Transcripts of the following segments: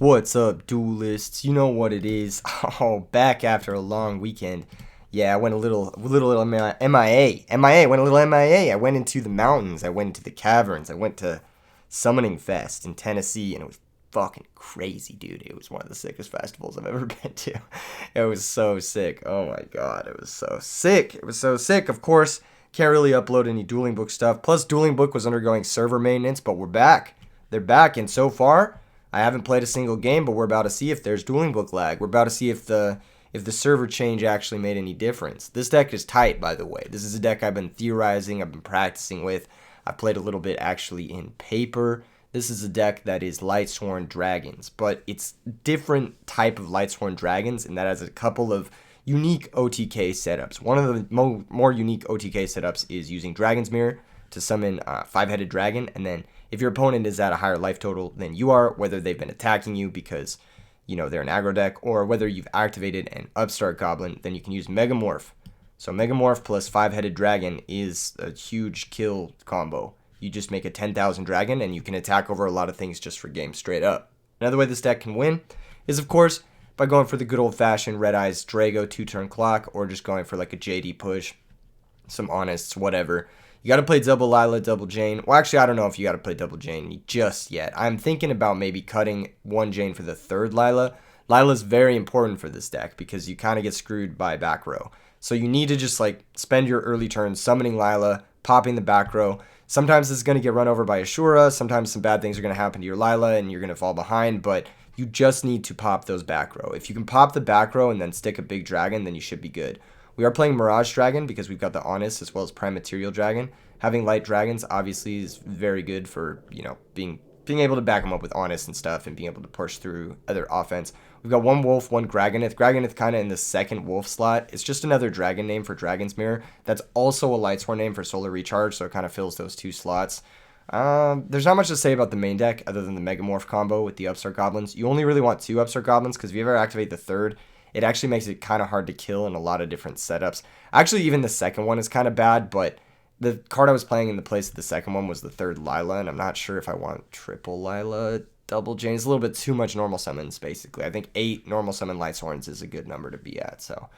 What's up, duelists? You know what it is. Oh, back after a long weekend. Yeah, I went a little MIA. MIA. Went a little MIA. I went into the mountains. I went into the caverns. I went to Summoning Fest in Tennessee, and it was fucking crazy, dude. It was one of the sickest festivals I've ever been to. It was so sick. Oh my god, it was so sick. It was so sick. Of course, can't really upload any Dueling Book stuff. Plus, Dueling Book was undergoing server maintenance, but we're back. They're back, and so far, I haven't played a single game, but we're about to see if there's Dueling Book lag. We're about to see if the server change actually made any difference. This deck is tight, by the way. This is a deck I've been theorizing, I've been practicing with. I've played a little bit actually in paper. This is a deck that is Lightsworn Dragons, but it's different type of Lightsworn Dragons, and that has a couple of unique OTK setups. One of the more unique OTK setups is using Dragon's Mirror to summon a 5-headed dragon, and then if your opponent is at a higher life total than you are, whether they've been attacking you because, you know, they're an aggro deck, or whether you've activated an Upstart Goblin, then you can use Megamorph. So Megamorph plus 5-headed dragon is a huge kill combo. You just make a 10,000 dragon, and you can attack over a lot of things just for game straight up. Another way this deck can win is, of course, by going for the good old-fashioned Red Eyes Drago 2-turn clock, or just going for like a JD push, some Honest, whatever. You got to play double Lila, double Jane. Well, actually, I don't know if you got to play double Jane just yet. I'm thinking about maybe cutting one Jane for the third Lila. Lila's very important for this deck because you kind of get screwed by back row. So you need to just like spend your early turns summoning Lila, popping the back row. Sometimes it's going to get run over by Ashura. Sometimes some bad things are going to happen to your Lila and you're going to fall behind. But you just need to pop those back row. If you can pop the back row and then stick a big dragon, then you should be good. We are playing Mirage Dragon because we've got the Honest as well as Prime Material Dragon. Having light dragons obviously is very good for, you know, being able to back them up with Honest and stuff and being able to push through other offense. We've got one Wolf, one Graganith. Graganith kind of in the second Wolf slot. It's just another dragon name for Dragon's Mirror. That's also a Lightsworn name for Solar Recharge, so it kind of fills those two slots. There's not much to say about the main deck other than the Megamorph combo with the Upstart Goblins. You only really want 2 Upstart Goblins because if you ever activate the third, it actually makes it kind of hard to kill in a lot of different setups. Actually, even the second one is kind of bad, but the card I was playing in the place of the second one was the third Lila, and I'm not sure if I want triple Lila, double Jane. It's a little bit too much normal summons, basically. I think 8 normal summon Lightsworns is a good number to be at, so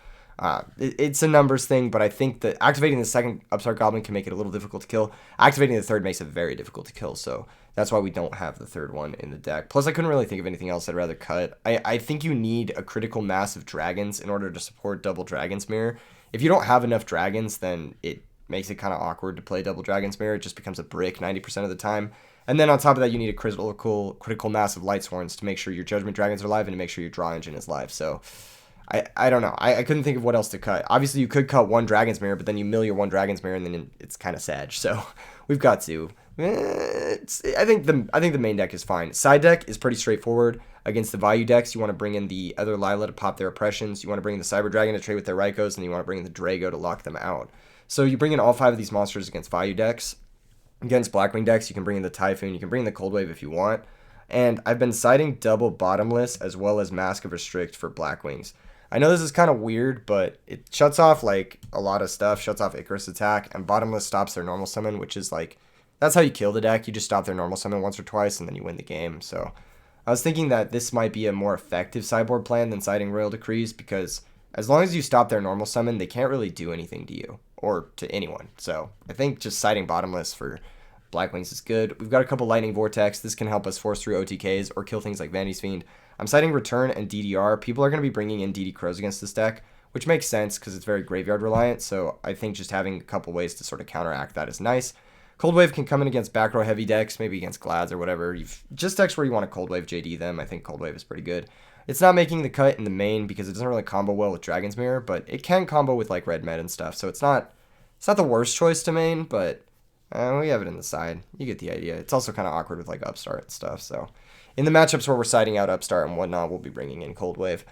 it's a numbers thing, but I think that activating the second Upstart Goblin can make it a little difficult to kill. Activating the third makes it very difficult to kill, so that's why we don't have the third one in the deck. Plus, I couldn't really think of anything else I'd rather cut. I think you need a critical mass of dragons in order to support double Dragon's Mirror. If you don't have enough dragons, then it makes it kind of awkward to play double Dragon's Mirror. It just becomes a brick 90% of the time. And then on top of that, you need a critical mass of Lightsworns to make sure your Judgment Dragons are live and to make sure your draw engine is live. So I don't know. I couldn't think of what else to cut. Obviously, you could cut one Dragon's Mirror, but then you mill your one Dragon's Mirror, and then it's kind of sad. So we've got to. I think the main deck is fine. Side deck is pretty straightforward. Against the Vayu decks, you want to bring in the other Lila to pop their oppressions. You want to bring in the Cyber Dragon to trade with their Raikos, and you want to bring in the Drago to lock them out. So you bring in all 5 of these monsters against Vayu decks. Against Blackwing decks, you can bring in the Typhoon. You can bring in the Cold Wave if you want. And I've been siding double Bottomless as well as Mask of Restrict for Blackwings. I know this is kind of weird, but it shuts off like a lot of stuff. Shuts off Icarus attack, and Bottomless stops their normal summon, which is like, that's how you kill the deck. You just stop their normal summon once or twice, and then you win the game. So I was thinking that this might be a more effective sideboard plan than siding Royal Decrees, because as long as you stop their normal summon, they can't really do anything to you or to anyone. So I think just siding Bottomless for Blackwings is good. We've got a couple Lightning Vortex. This can help us force through OTKs or kill things like Vanity's Fiend. I'm siding Return and DDR. People are going to be bringing in DD Crows against this deck, which makes sense because it's very graveyard reliant. So I think just having a couple ways to sort of counteract that is nice. Cold Wave can come in against back row heavy decks, maybe against Glads or whatever. You've just decks where you want to Cold Wave JD them. I think Cold Wave is pretty good. It's not making the cut in the main because it doesn't really combo well with Dragon's Mirror, but it can combo with like Red Med and stuff. So it's not the worst choice to main, but we have it in the side. You get the idea. It's also kind of awkward with like Upstart and stuff. So in the matchups where we're siding out Upstart and whatnot, we'll be bringing in Cold Wave.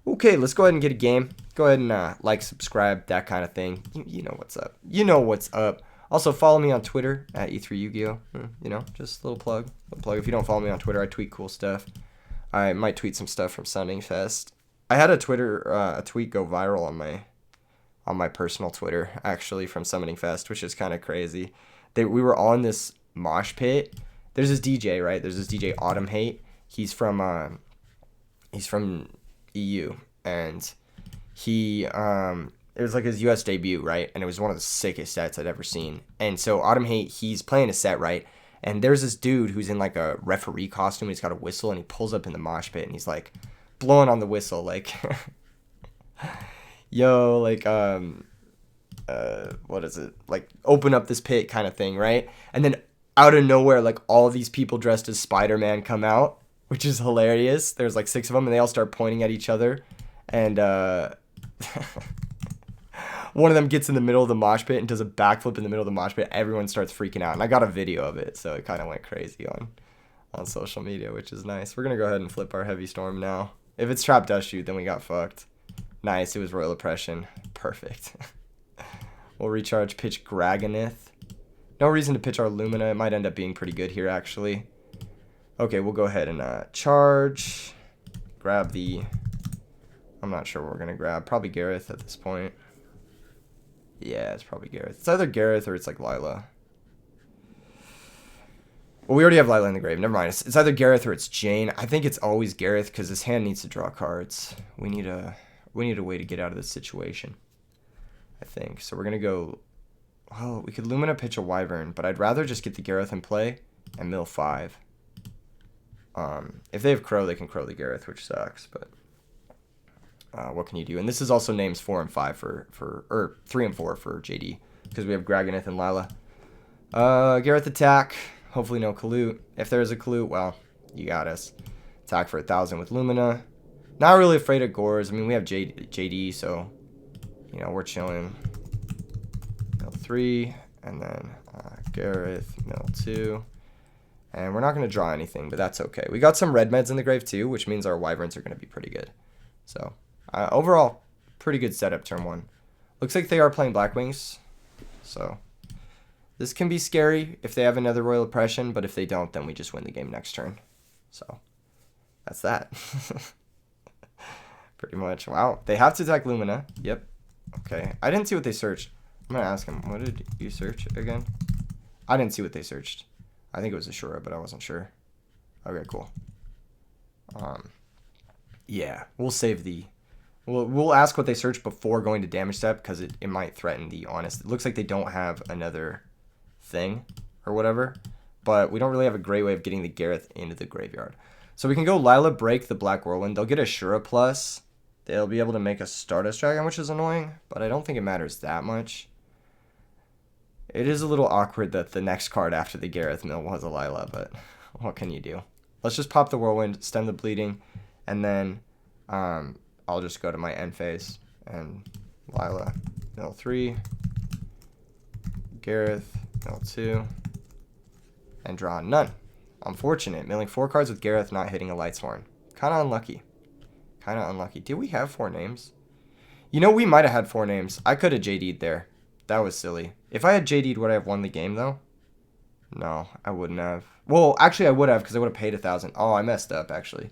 Okay, let's go ahead and get a game. Go ahead and like, subscribe, that kind of thing. You know what's up. You know what's up. Also, follow me on Twitter at E3Yugioh. You know, just a little plug. If you don't follow me on Twitter, I tweet cool stuff. I might tweet some stuff from Summoning Fest. I had a tweet go viral on my personal Twitter, actually, from Summoning Fest, which is kind of crazy. We were on this mosh pit. There's this DJ, right? There's this DJ Autumn Hate. He's from He's from EU, and he it was like his US debut, right? And it was one of the sickest sets I'd ever seen. And so Autumn Hate, he's playing a set, right? And there's this dude who's in like a referee costume. He's got a whistle, and he pulls up in the mosh pit, and he's like blowing on the whistle, like, yo, like, what is it? Like, open up this pit kind of thing, right? And then out of nowhere, like, all these people dressed as Spider-Man come out, which is hilarious. There's like 6 of them, and they all start pointing at each other. And one of them gets in the middle of the mosh pit and does a backflip in the middle of the mosh pit. Everyone starts freaking out. And I got a video of it, so it kind of went crazy on social media, which is nice. We're going to go ahead and flip our Heavy Storm now. If it's Trap Dust Shoot, then we got fucked. Nice. It was Royal Oppression. Perfect. We'll recharge, pitch Graganith. No reason to pitch our Lumina. It might end up being pretty good here, actually. Okay, we'll go ahead and charge. Grab the... I'm not sure what we're going to grab. Probably Gareth at this point. Yeah, it's probably Gareth. It's either Gareth or it's like Lila. Well, we already have Lila in the grave. Never mind. It's either Gareth or it's Jane. I think it's always Gareth because his hand needs to draw cards. We need a way to get out of this situation, I think. So we're going to go... Well, we could Lumina pitch a Wyvern, but I'd rather just get the Gareth in play and mill 5. If they have Crow, they can Crow the Gareth, which sucks, but... what can you do? And this is also names 4 and 5 or 3 and 4 for JD because we have Graganith and Lila. Gareth attack. Hopefully no Kalute. If there is a Kalute, well, you got us. Attack for 1,000 with Lumina. Not really afraid of Gores. I mean, we have JD, so you know we're chilling. Mill 3 and then Gareth mill 2. And we're not going to draw anything, but that's okay. We got some red meds in the grave too, which means our Wyverns are going to be pretty good. So, overall, pretty good setup turn 1. Looks like they are playing Blackwings. So, this can be scary if they have another Royal Oppression, but if they don't, then we just win the game next turn. So, that's that. Pretty much. Wow. They have to attack Lumina. Yep. Okay. I didn't see what they searched. I'm going to ask him, what did you search again? I didn't see what they searched. I think it was Ashura, but I wasn't sure. Okay, cool. Yeah, we'll save the... We'll ask what they searched before going to damage step because it might threaten the Honest. It looks like they don't have another thing or whatever, but we don't really have a great way of getting the Gareth into the graveyard. So we can go Lila, break the Black Whirlwind. They'll get a Shura plus. They'll be able to make a Stardust Dragon, which is annoying, but I don't think it matters that much. It is a little awkward that the next card after the Gareth mill was a Lila, but what can you do? Let's just pop the Whirlwind, stem the bleeding, and then I'll just go to my end phase and Lila mill 3, Gareth mill 2, and draw none. Unfortunate. Milling 4 cards with Gareth, not hitting a Lightsworn. Kind of unlucky. Kind of unlucky. Did we have 4 names? You know, we might have had 4 names. I could have JD'd there. That was silly. If I had JD'd, would I have won the game, though? No, I wouldn't have. Well, actually, I would have, because I would have paid 1,000. Oh, I messed up, actually.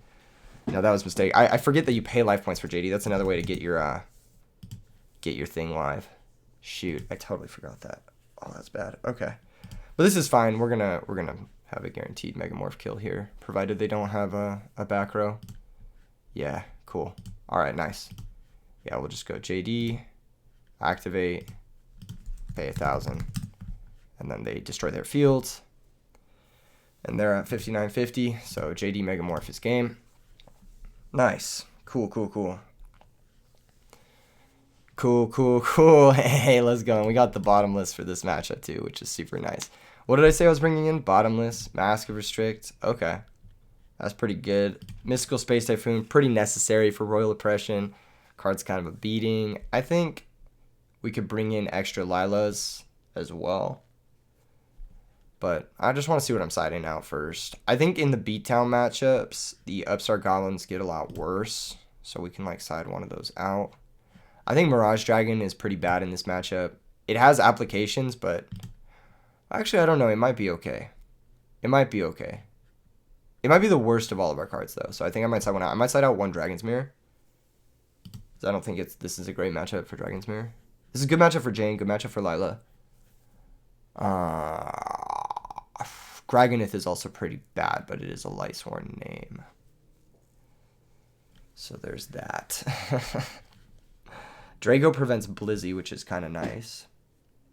No, that was a mistake. I forget that you pay life points for JD. That's another way to get your thing live. Shoot, I totally forgot that. Oh, that's bad. Okay. But this is fine. We're gonna have a guaranteed Megamorph kill here, provided they don't have a back row. Yeah, cool. Alright, nice. Yeah, we'll just go JD, activate, pay 1,000, and then they destroy their fields. And they're at 5950, so JD Megamorph is game. Nice. Cool, cool, cool. Cool, cool, cool. Hey, let's go. And we got the bottomless for this matchup too, which is super nice. What did I say I was bringing in? Bottomless, Mask of Restrict. Okay. That's pretty good. Mystical Space Typhoon, pretty necessary for Royal Oppression. Card's kind of a beating. I think we could bring in extra Lilas as well. But I just want to see what I'm siding out first. I think in the Beattown matchups, the Upstart Goblins get a lot worse. So we can like side one of those out. I think Mirage Dragon is pretty bad in this matchup. It has applications, but actually I don't know. It might be okay. It might be okay. It might be the worst of all of our cards though. So I think I might side one out. I might side out one Dragon's Mirror. I don't think this is a great matchup for Dragon's Mirror. This is a good matchup for Jane, good matchup for Lila. Graganith is also pretty bad, but it is a Lightsworn name. So there's that. Drago prevents Blizzy, which is kind of nice.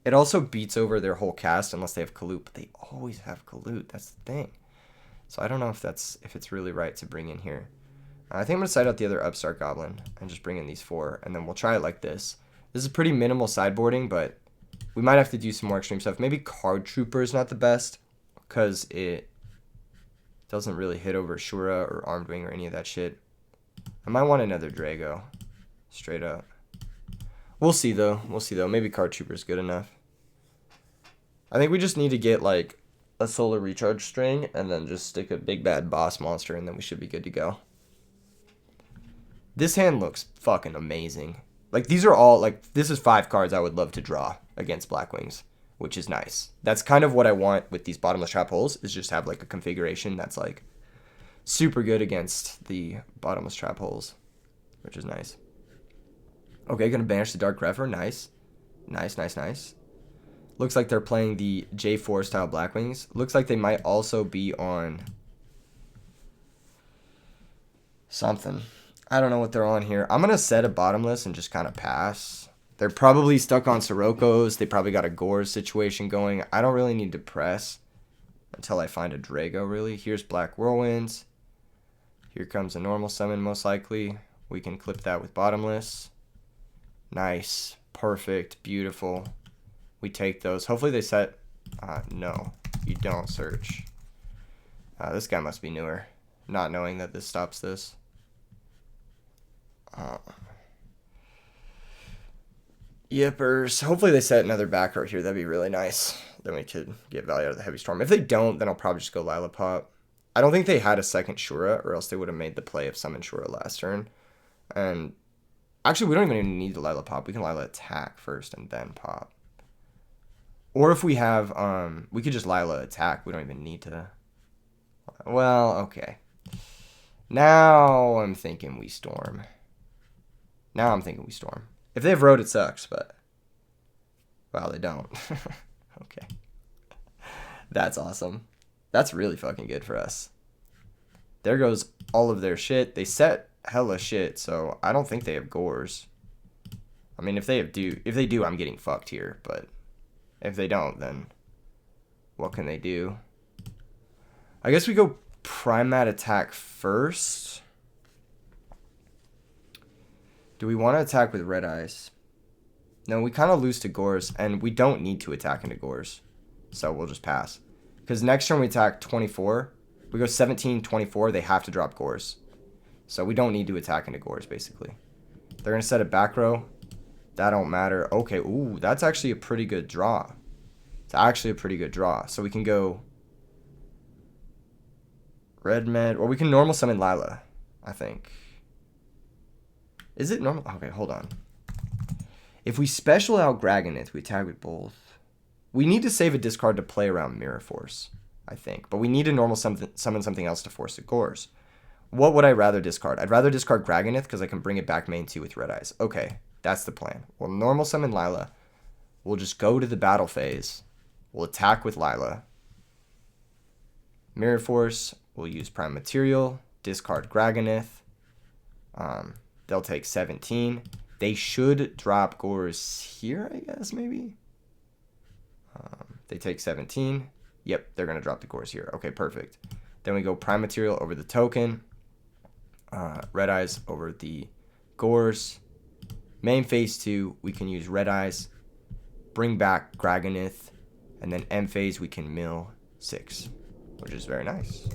It also beats over their whole cast unless they have Kaloot, but they always have Kaloot. That's the thing. So I don't know if it's really right to bring in here. I think I'm going to side out the other Upstart Goblin and just bring in these 4, and then we'll try it like this. This is pretty minimal sideboarding, but we might have to do some more extreme stuff. Maybe Card Trooper is not the best because it doesn't really hit over Shura or Armed Wing or any of that shit. I might want another Drago, straight up. We'll see, though. We'll see, though. Maybe Card Trooper is good enough. I think we just need to get, like, a Solar Recharge string and then just stick a big bad boss monster, and then we should be good to go. This hand looks fucking amazing. Like, these are all, like, this is 5 cards I would love to draw against Black Wings, which is nice. That's kind of what I want with these bottomless trap holes, is just have, like, a configuration that's, like, super good against the bottomless trap holes, which is nice. Okay, gonna banish the Dark Refer. Nice. Nice, nice, nice. Looks like they're playing the J4 style Black Wings. Looks like they might also be on something. I don't know what they're on here. I'm going to set a bottomless and just kind of pass. They're probably stuck on Siroko's. They probably got a Gore's situation going. I don't really need to press until I find a Drago, really. Here's Black Whirlwinds. Here comes a normal summon, most likely. We can clip that with bottomless. Nice. Perfect. Beautiful. We take those. Hopefully they set... no, you don't search. This guy must be newer. Not knowing that this stops this. Yippers. Hopefully they set another back row here. That'd be really nice. Then we could get value out of the Heavy Storm. If they don't, then I'll probably just go Lilipop. I don't think they had a second Shura, or else they would have made the play of Summon Shura last turn. And actually, we don't even need the Lilipop. We can Lila attack first and then pop. Or if we have, we could just Lila attack. We don't even need to. Well, okay. Now I'm thinking we Storm. If they have Road, it sucks, but... well, they don't. Okay. That's awesome. That's really fucking good for us. There goes all of their shit. They set hella shit, so I don't think they have Gores. I mean, if they do, I'm getting fucked here, but if they don't, then what can they do? I guess we go Primat attack first. Do we want to attack with Red Eyes? No, we kind of lose to Gores, and we don't need to attack into Gores. So we'll just pass. Because next turn we attack 24. We go 17, 24. They have to drop Gores. So we don't need to attack into Gores, basically. They're going to set a back row. That don't matter. Okay, ooh, that's actually a pretty good draw. It's actually a pretty good draw. So we can go Red Med, or we can normal summon Lila, I think. Is it normal? Okay, hold on. If we special out Graganith, we tag with both. We need to save a discard to play around Mirror Force, I think. But we need to normal summon something else to force the Gores. What would I rather discard? I'd rather discard Graganith because I can bring it back main 2 with Red Eyes. Okay, that's the plan. We'll normal summon Lila. We'll just go to the battle phase. We'll attack with Lila. Mirror Force. We'll use Prime Material. Discard Graganith. They'll take 17. They should drop Gores here, I guess, maybe. They take 17. Yep, they're going to drop the Gores here. Okay, perfect. Then we go Prime Material over the token. Red Eyes over the Gores. Main phase 2, we can use Red Eyes. Bring back Graganith. And then end phase, we can mill 6, which is very nice.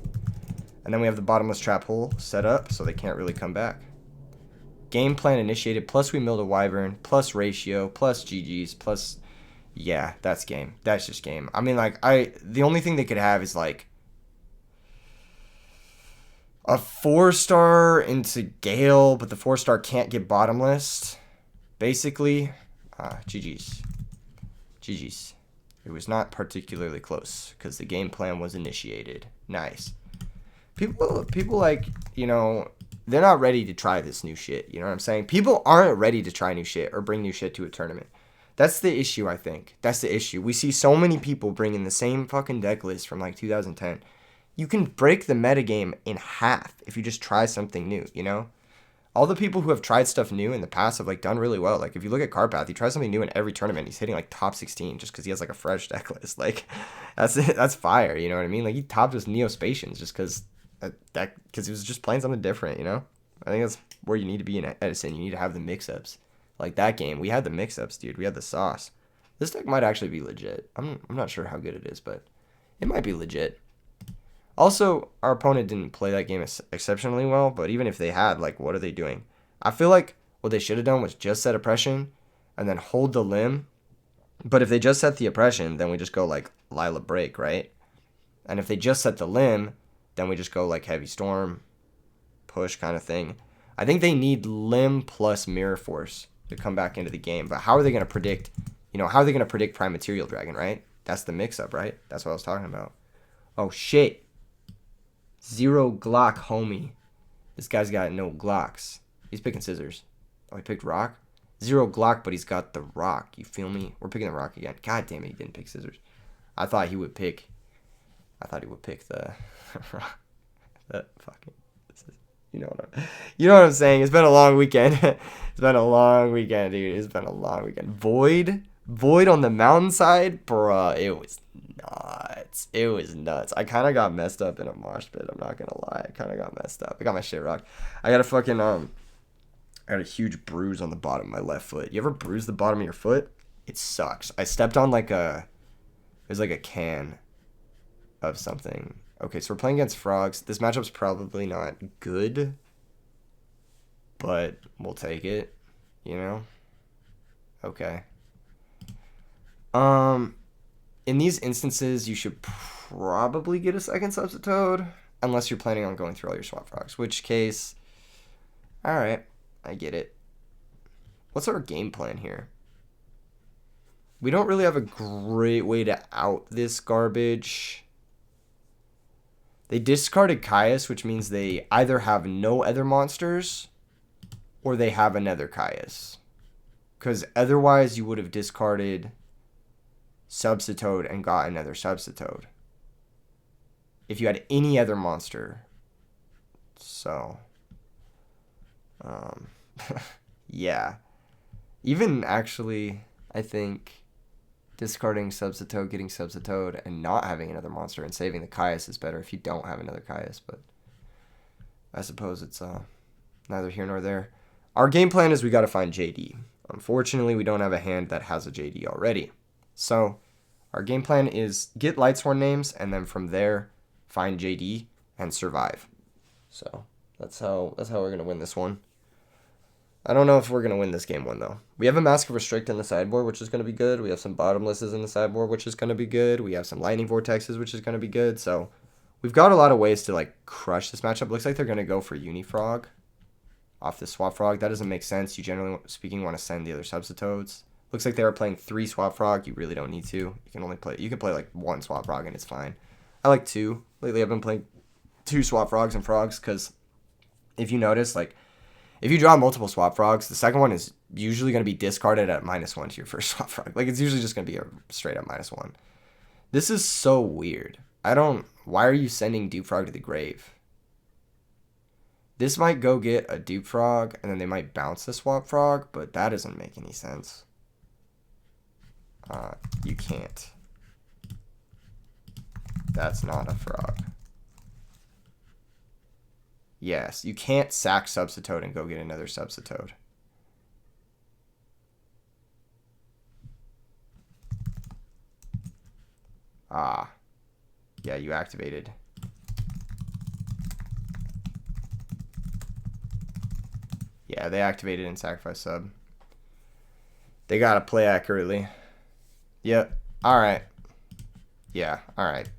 And then we have the bottomless trap hole set up, so they can't really come back. Game plan initiated, plus we milled a Wyvern, plus ratio, plus GG's, plus... yeah, that's game. That's just game. I mean, like, the only thing they could have is, like, a 4-star into Gale, but the 4-star can't get bottomless, basically. GG's. GG's. It was not particularly close, because the game plan was initiated. Nice. People, like, you know... they're not ready to try this new shit. You know what I'm saying? People aren't ready to try new shit or bring new shit to a tournament. That's the issue, I think. That's the issue. We see so many people bringing the same fucking deck list from like 2010. You can break the metagame in half if you just try something new, you know? all the people who have tried stuff new in the past have like done really well. Like if you look at Carpath, he tries something new in every tournament. He's hitting like top 16 just because he has like a fresh deck list. Like that's fire. You know what I mean? Like he topped with Neospacians just because he was just playing something different. You know? I think that's where you need to be in Edison. You need to have the mix-ups. Like that game, we had the mix-ups, dude. We had the sauce. This deck might actually be legit. I'm not sure how good it is, but it might be legit. Also, our opponent didn't play that game exceptionally well, but even if they had, like, what are they doing? I feel like what they should have done was just set oppression and then hold the limb. But if they just set the oppression, then we just go, like, Lila Break, right? And if they just set the limb, then we just go, like, Heavy Storm, push kind of thing. I think they need limb plus Mirror Force to come back into the game. But how are they going to predict, how are they going to predict Prime Material Dragon, right? That's the mix-up, right? That's what I was talking about. Oh, shit. 0 Glock, homie. This guy's got no Glocks. He's picking scissors. Oh, he picked rock? 0 Glock, but he's got the rock. You feel me? We're picking the rock again. God damn it, he didn't pick scissors. I thought he would pick the rock. That fucking... You know what I'm saying? It's been a long weekend. It's been a long weekend, dude. It's been a long weekend. Void on the mountainside? Bruh, it was nuts. It was nuts. I kind of got messed up in a mosh pit. I'm not going to lie. I kind of got messed up. I got my shit rocked. I got a fucking, I got a huge bruise on the bottom of my left foot. You ever bruise the bottom of your foot? It sucks. I stepped on it was like a can of something. Okay, so we're playing against frogs. This matchup's probably not good, but we'll take it, Okay. In these instances, you should probably get a second Substitute, unless you're planning on going through all your swap frogs, which case, alright, I get it. What's our game plan here? We don't really have a great way to out this garbage. They discarded Caius, which means they either have no other monsters or they have another Caius. Because otherwise you would have discarded Substitute and got another Substitute if you had any other monster. So, yeah. Even actually, I think discarding Substitute, getting Substitute, and not having another monster and saving the Caius is better if you don't have another Caius, but I suppose it's neither here nor there. Our game plan is we got to find JD. Unfortunately, we don't have a hand that has a JD already. So our game plan is get Lightsworn names, and then from there, find JD and survive. So that's how we're going to win this one. I don't know if we're going to win this game one, though. We have a Mask of Restrict in the sideboard, which is going to be good. We have some Bottomlesses in the sideboard, which is going to be good. We have some Lightning Vortexes, which is going to be good. So we've got a lot of ways to, like, crush this matchup. Looks like they're going to go for Unifrog off the Swap Frog. That doesn't make sense. You generally speaking want to send the other Substitutes. Looks like they were playing 3 Swap Frog. You really don't need to. You can play like 1 Swap Frog and it's fine. I like 2. Lately I've been playing 2 Swap Frogs and Frogs because if you notice, like, if you draw multiple Swap Frogs, the second one is usually going to be discarded at -1 to your first Swap Frog. Like, it's usually just going to be a straight up -1. This is so weird. Why are you sending Dupe Frog to the grave? This might go get a Dupe Frog, and then they might bounce the Swap Frog, but that doesn't make any sense. You can't. That's not a frog. Yes, you can't sack Substitute and go get another Substitute. Yeah, you activated. Yeah, they activated and sacrificed sub. They gotta play accurately. Yep. Alright. Yeah, alright.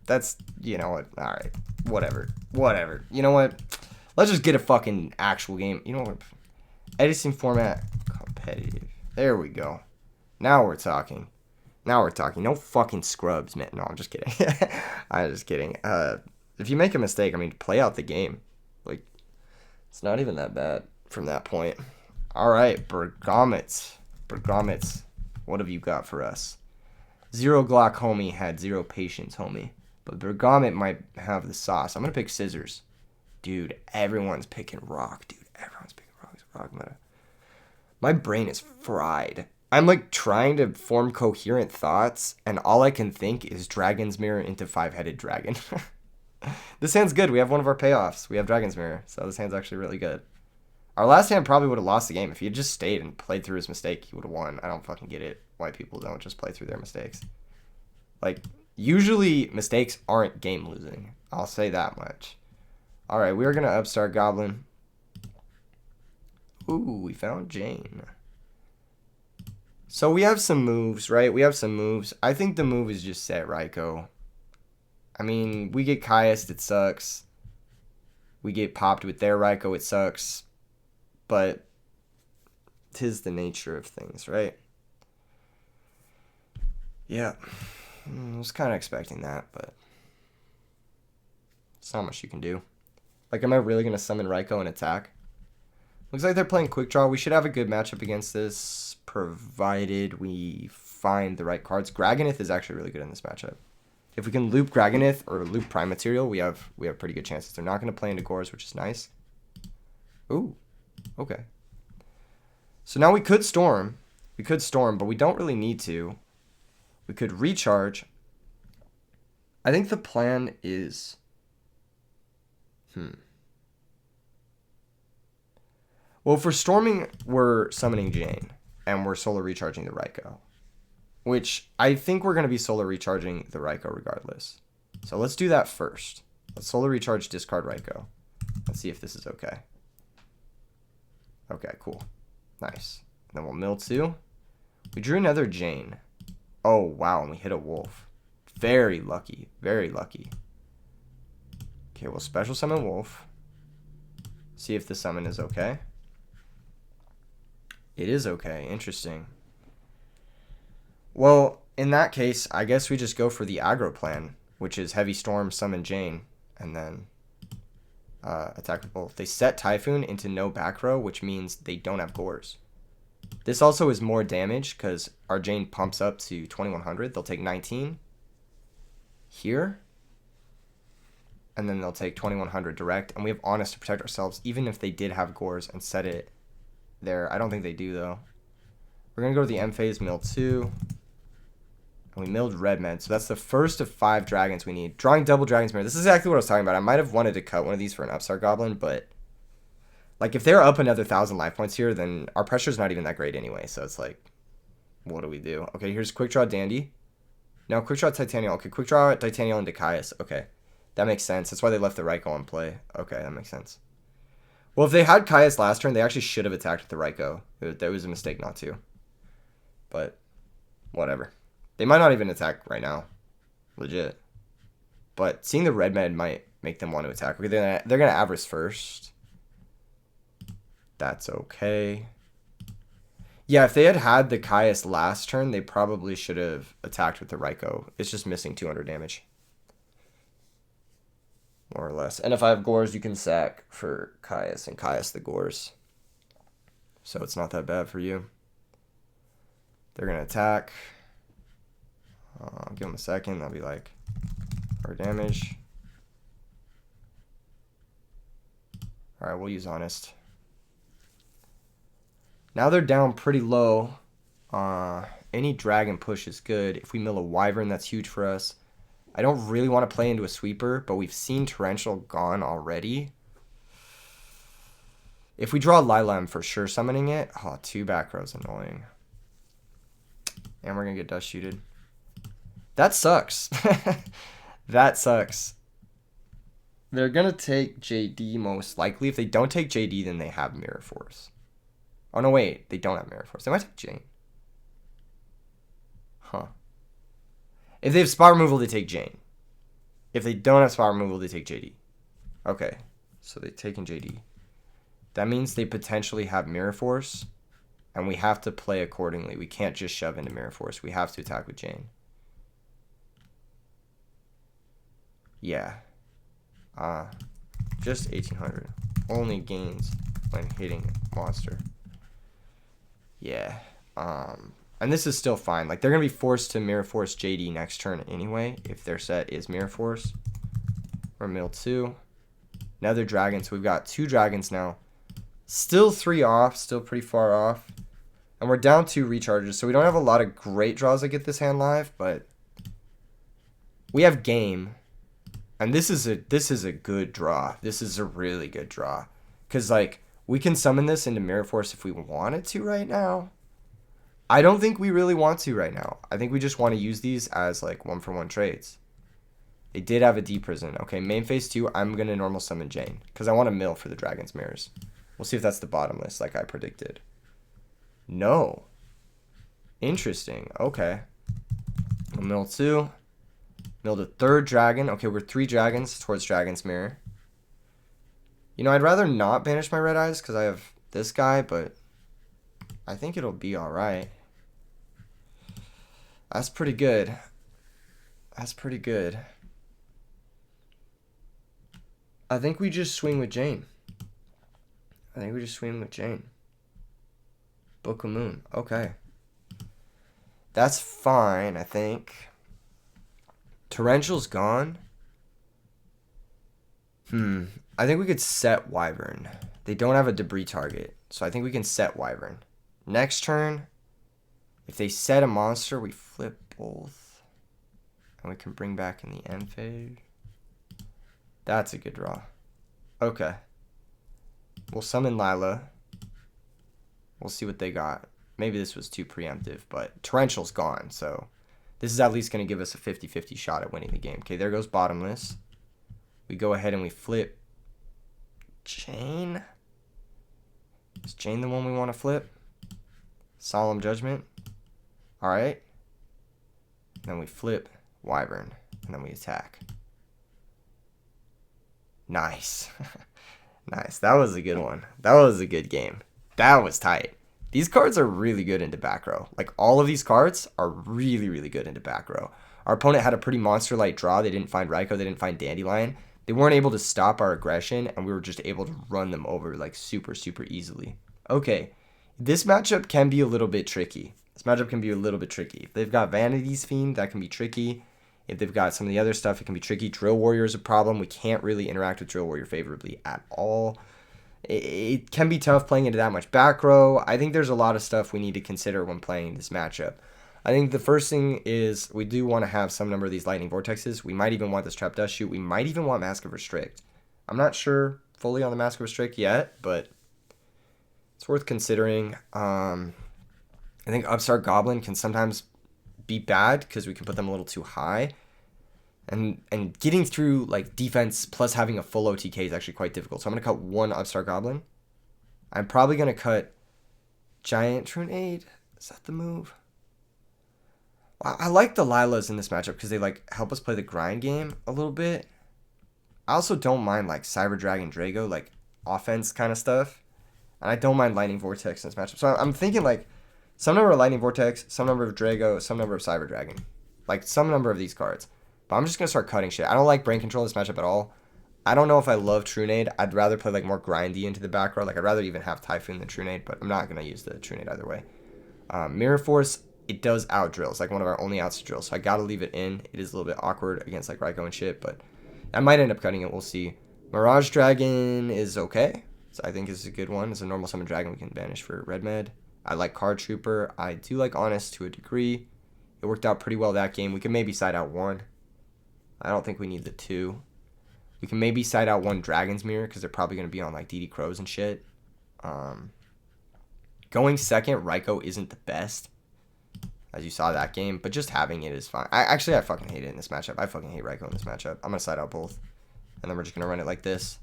That's, you know what, alright. Whatever. You know what? Let's just get a fucking actual game. You know what? Edison format competitive. There we go. Now we're talking. No fucking scrubs, man. No, I'm just kidding. I'm just kidding. If you make a mistake, I mean, play out the game. Like, it's not even that bad from that point. Alright, Bergamot. What have you got for us? 0 Glock, homie, had 0 patience, homie. But Bergamot might have the sauce. I'm going to pick scissors. Dude, everyone's picking rock, dude. Everyone's picking Frog meta. My brain is fried. I'm like trying to form coherent thoughts, and all I can think is Dragon's Mirror into Five-Headed Dragon. This hand's good. We have one of our payoffs. We have Dragon's Mirror, so this hand's actually really good. Our last hand probably would have lost the game. If he had just stayed and played through his mistake, he would have won. I don't fucking get it why people don't just play through their mistakes. Like, usually mistakes aren't game losing. I'll say that much. All right, we are going to upstart Goblin. Ooh, we found Jane. So we have some moves, right? We have some moves. I think the move is just set Raikou. I mean, we get Caius, it sucks. We get popped with their Raikou, it sucks. But 'tis the nature of things, right? Yeah. I was kind of expecting that, but it's not much you can do. Like, am I really going to summon Raikou and attack? Looks like they're playing Quick Draw. We should have a good matchup against this, provided we find the right cards. Graganith is actually really good in this matchup. If we can loop Graganith or loop Prime Material, we have pretty good chances. They're not going to play into Gores, which is nice. Ooh, okay. So now we could Storm. We could Storm, but we don't really need to. We could recharge. I think the plan is... Well, for Storming, we're summoning Jane, and we're Solar Recharging the Raikou. Which, I think we're going to be Solar Recharging the Raikou regardless. So let's do that first. Let's Solar Recharge, discard Raikou. Let's see if this is okay. Okay, cool. Nice. And then we'll mill 2. We drew another Jane. Oh, wow, and we hit a wolf. Very lucky. Very lucky. Okay, we'll special summon wolf. See if the summon is okay. It is okay. Interesting. Well, in that case, I guess we just go for the aggro plan, which is Heavy Storm, summon Jane, and then attack with both. They set Typhoon into no back row, which means they don't have Gores. This also is more damage because our Jane pumps up to 2100. They'll take 19 here, and then they'll take 2100 direct, and we have Honest to protect ourselves, even if they did have Gores and set it there. I don't think they do, though. We're going to go to the M phase, mill 2. And we milled Red Med. So that's the first of 5 dragons we need. Drawing double Dragon's Mirror. This is exactly what I was talking about. I might have wanted to cut one of these for an Upstart Goblin, but like if they're up another 1,000 life points here, then our pressure's not even that great anyway. So it's like, what do we do? Okay, here's Quick Draw Dandy. No, Quick Draw Titanial. Okay, Quick Draw Titanial into Caius. Okay, that makes sense. That's why they left the Raikou on play. Okay, that makes sense. Well, if they had Caius last turn, they actually should have attacked with the Raikou. That was a mistake not to. But whatever. They might not even attack right now. Legit. But seeing the Red Med might make them want to attack. Okay, they're going to Avarice first. That's okay. Yeah, if they had had the Caius last turn, they probably should have attacked with the Raikou. It's just missing 200 damage. More or less. And if I have Gores, you can sack for Caius and Caius the Gores. So it's not that bad for you. They're going to attack. I'll give them a second. That'll be like our damage. All right, we'll use Honest. Now they're down pretty low. Any dragon push is good. If we mill a Wyvern, that's huge for us. I don't really want to play into a sweeper, but we've seen Torrential gone already. If we draw Lila, I'm for sure summoning it. Oh, 2 back rows, annoying. And we're going to get dust shooted. That sucks. That sucks. They're going to take JD most likely. If they don't take JD, then they have Mirror Force. Oh, no, wait. They don't have Mirror Force. They might take Jane. Huh. If they have spot removal, they take Jane. If they don't have spot removal, they take JD. Okay. So they've taken JD. That means they potentially have Mirror Force. And we have to play accordingly. We can't just shove into Mirror Force. We have to attack with Jane. Yeah. Just 1800. Only gains when hitting monster. Yeah. And this is still fine. Like, they're going to be forced to Mirror Force JD next turn anyway, if their set is Mirror Force. Or mill 2. Another dragon. So we've got 2 dragons now. Still 3 off, still pretty far off. And we're down 2 recharges, so we don't have a lot of great draws that get this hand live, but we have game. And this is a good draw. This is a really good draw. Because, like, we can summon this into Mirror Force if we wanted to right now. I don't think we really want to right now. I think we just want to use these as, like, 1-for-1 trades. They did have a D prison. Okay, main phase 2, I'm going to normal summon Jane. Because I want to mill for the Dragon's Mirrors. We'll see if that's the bottomless, like I predicted. No. Interesting. Okay. We'll mill 2. Milled a 3rd dragon. Okay, we're 3 dragons towards Dragon's Mirror. You know, I'd rather not banish my red eyes because I have this guy, but I think it'll be alright. That's pretty good. That's pretty good. I think we just swing with Jane. Book of Moon. Okay. That's fine, I think. Torrential's gone. I think we could set Wyvern. They don't have a debris target, so I think we can set Wyvern. Next turn, if they set a monster, we flip both. And we can bring back in the end phase. That's a good draw. Okay. We'll summon Lila. We'll see what they got. Maybe this was too preemptive, but Torrential's gone, so this is at least going to give us a 50-50 shot at winning the game. Okay, there goes bottomless. We go ahead and we flip Jane. Is Jane the one we want to flip? Solemn Judgment. Alright. Then we flip Wyvern. And then we attack. Nice. Nice. That was a good one. That was a good game. That was tight. These cards are really good into back row. Like, all of these cards are really, really good into back row. Our opponent had a pretty monster-like draw. They didn't find Raikou. They didn't find Dandelion. They weren't able to stop our aggression, and we were just able to run them over, like, super, super easily. Okay. This matchup can be a little bit tricky. If they've got Vanity's Fiend, that can be tricky. If they've got some of the other stuff, it can be tricky. Drill Warrior is a problem. We can't really interact with Drill Warrior favorably at all. It can be tough playing into that much back row. I think there's a lot of stuff we need to consider when playing this matchup. I think the first thing is we do want to have some number of these Lightning Vortexes. We might even want this Trap Dust Shoot. We might even want Mask of Restrict. I'm not sure fully on the Mask of Restrict yet, but it's worth considering. I think Upstart Goblin can sometimes be bad because we can put them a little too high. And getting through, like, defense plus having a full OTK is actually quite difficult. So I'm going to cut 1 Upstart Goblin. I'm probably going to cut Giant Trunade. Is that the move? I like the Lilas in this matchup because they, like, help us play the grind game a little bit. I also don't mind, like, Cyber Dragon Drago, like, offense kind of stuff. And I don't mind Lightning Vortex in this matchup. So I'm thinking, like, some number of Lightning Vortex, some number of Drago, some number of Cyber Dragon. Like, some number of these cards. But I'm just going to start cutting shit. I don't like Brain Control in this matchup at all. I don't know if I love Trunade. I'd rather play, like, more grindy into the back row. Like, I'd rather even have Typhoon than Trunade, but I'm not going to use the Trunade either way. Mirror Force, it does out drill. It's like one of our only outs to drill, so I got to leave it in. It is a little bit awkward against, like, Raikou and shit, but I might end up cutting it. We'll see. Mirage Dragon is okay. So I think it's a good one. It's a normal summon dragon we can banish for Red Med. I like Card Trooper. I do like Honest to a degree. It worked out pretty well that game. We can maybe side out 1. I don't think we need the 2. We can maybe side out 1 Dragon's Mirror because they're probably going to be on, like, DD Crows and shit. Going second, Raikou isn't the best, as you saw that game, but just having it is fine. I fucking hate it in this matchup. I fucking hate Raikou in this matchup. I'm going to side out both, and then we're just going to run it like this.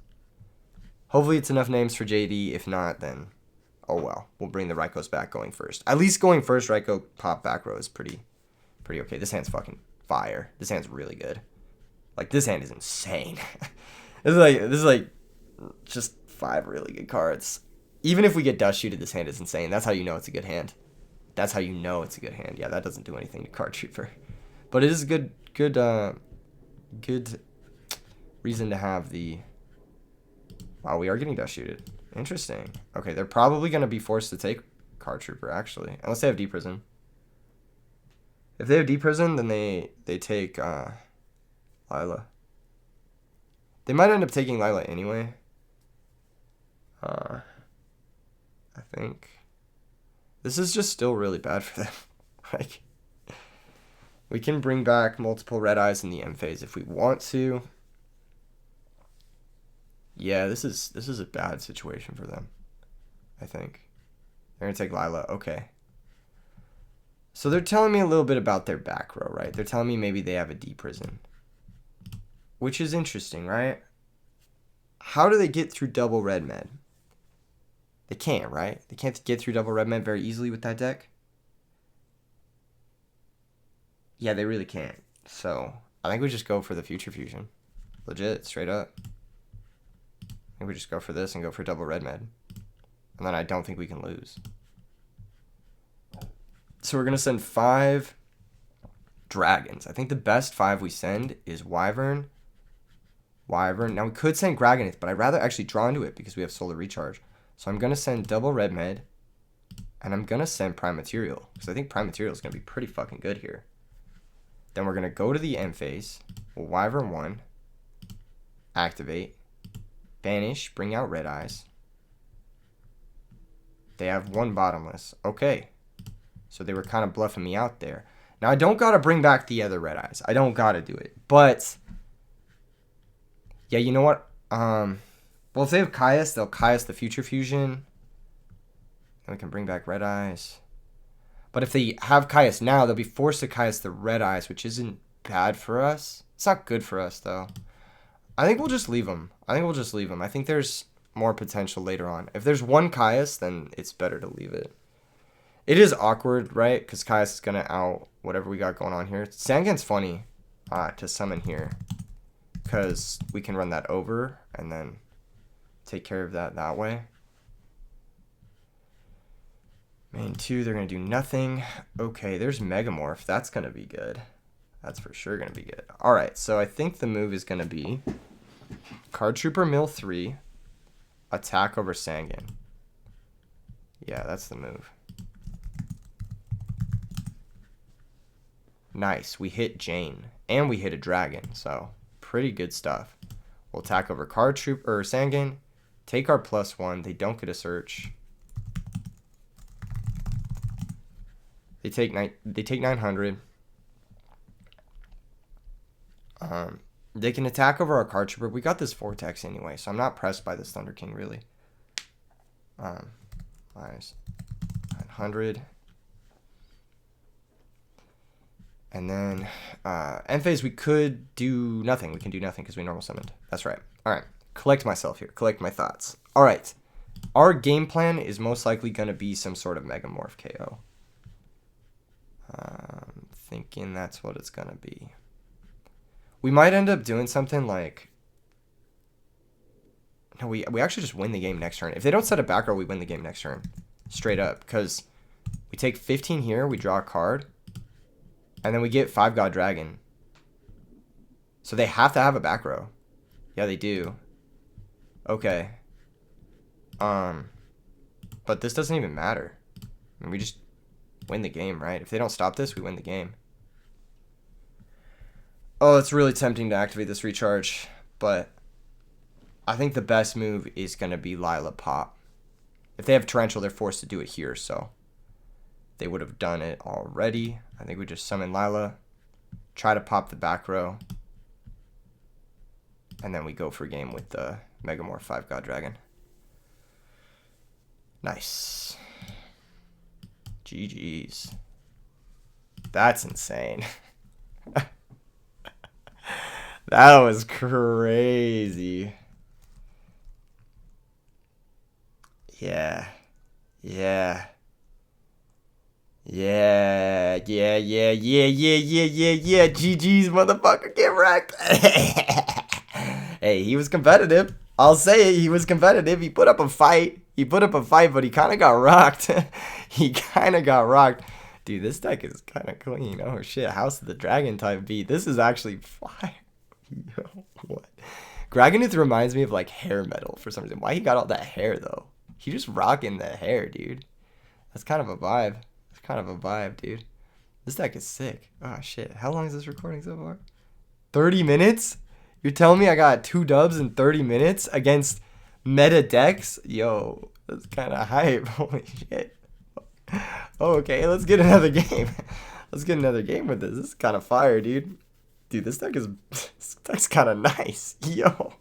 Hopefully it's enough names for JD. If not, then, oh well. We'll bring the Raikous back going first. At least going first, Raikou pop back row is pretty okay. This hand's fucking fire. This hand's really good. Like, this hand is insane. This is like just 5 really good cards. Even if we get Dust Shooted, this hand is insane. That's how you know it's a good hand. Yeah, that doesn't do anything to Card Trooper. But it is a good reason to have the... Wow, we are getting Dust Shooted. Interesting. Okay, they're probably going to be forced to take Card Trooper, actually. Unless they have D Prison. If they have D Prison, then they take... Lila. They might end up taking Lila anyway. think. This is just still really bad for them. Like, we can bring back multiple red eyes in the end phase if we want to. Yeah, this is a bad situation for them, I think. They're going to take Lila. Okay. So they're telling me a little bit about their back row, right? They're telling me maybe they have a D prison. Which is interesting, right? How do they get through double red med? They can't, right? They can't get through double red med very easily with that deck. Yeah, they really can't. So I think we just go for the future fusion. Legit, straight up. I think we just go for this and go for double red med. And then I don't think we can lose. So we're going to send 5 dragons. I think the best 5 we send is Wyvern. Now we could send Gragonith, but I'd rather actually draw into it because we have Solar Recharge. So I'm going to send double red med. And I'm going to send Prime Material. Because I think Prime Material is going to be pretty fucking good here. Then we're going to go to the end phase. We'll Wyvern 1. Activate. Banish. Bring out red eyes. They have 1 bottomless. Okay. So they were kind of bluffing me out there. Now, I don't got to bring back the other red eyes. I don't got to do it. But, yeah, you know what? Well, if they have Caius, they'll Caius the Future Fusion. Then we can bring back red eyes. But if they have Caius now, they'll be forced to Caius the red eyes, which isn't bad for us. It's not good for us, though. I think we'll just leave them. I think there's more potential later on. If there's 1 Caius, then it's better to leave it. It is awkward, right? Because Caius is going to out whatever we got going on here. Sangan's funny to summon here. Because we can run that over and then take care of that way. Main 2, they're going to do nothing. Okay, there's Megamorph. That's going to be good. That's for sure going to be good. Alright, so I think the move is going to be Card Trooper Mill 3. Attack over Sangan. Yeah, that's the move. Nice. We hit Jane. And we hit a dragon. So, pretty good stuff. We'll attack over Card Trooper or Sangan. Take our +1. They don't get a search. They take 900. They can attack over our Card Trooper. We got this Vortex anyway, so I'm not pressed by this Thunder King, really. Minus 900. And then, end phase, we could do nothing. We can do nothing because we normal summoned. That's right. All right. Collect myself here. Collect my thoughts. All right. Our game plan is most likely going to be some sort of Megamorph KO. Thinking that's what it's going to be. We might end up doing something like... No, we actually just win the game next turn. If they don't set a back row, we win the game next turn. Straight up. Because we take 15 here, we draw a card. And then we get 5 God Dragon. So they have to have a back row. Yeah, they do. Okay. But this doesn't even matter. I mean, we just win the game, right? If they don't stop this, we win the game. Oh, it's really tempting to activate this recharge. But I think the best move is going to be Lila Pop. If they have Torrential, they're forced to do it here, so... They would have done it already. I think we just summon Lila. Try to pop the back row. And then we go for game with the Megamorph 5 God Dragon. Nice. GG's. That's insane. That was crazy. Yeah. Yeah. Yeah, GG's, motherfucker, get wrecked. Hey, he was competitive. I'll say it, he was competitive. He put up a fight. But he kind of got rocked. Dude, this deck is kind of clean. Oh, shit. House of the Dragon type beat. This is actually fire. Yo, what? Gragonith reminds me of, like, hair metal for some reason. Why he got all that hair, though? He just rocking the hair, dude. That's kind of a vibe. Dude. This deck is sick. Oh, shit. How long is this recording so far? 30 minutes? You're telling me I got 2 dubs in 30 minutes against Meta decks? Yo, that's kind of hype. Holy shit. Oh, okay, let's get another game. Let's get another game with this. This is kind of fire, dude. Dude, this deck's kind of nice. Yo.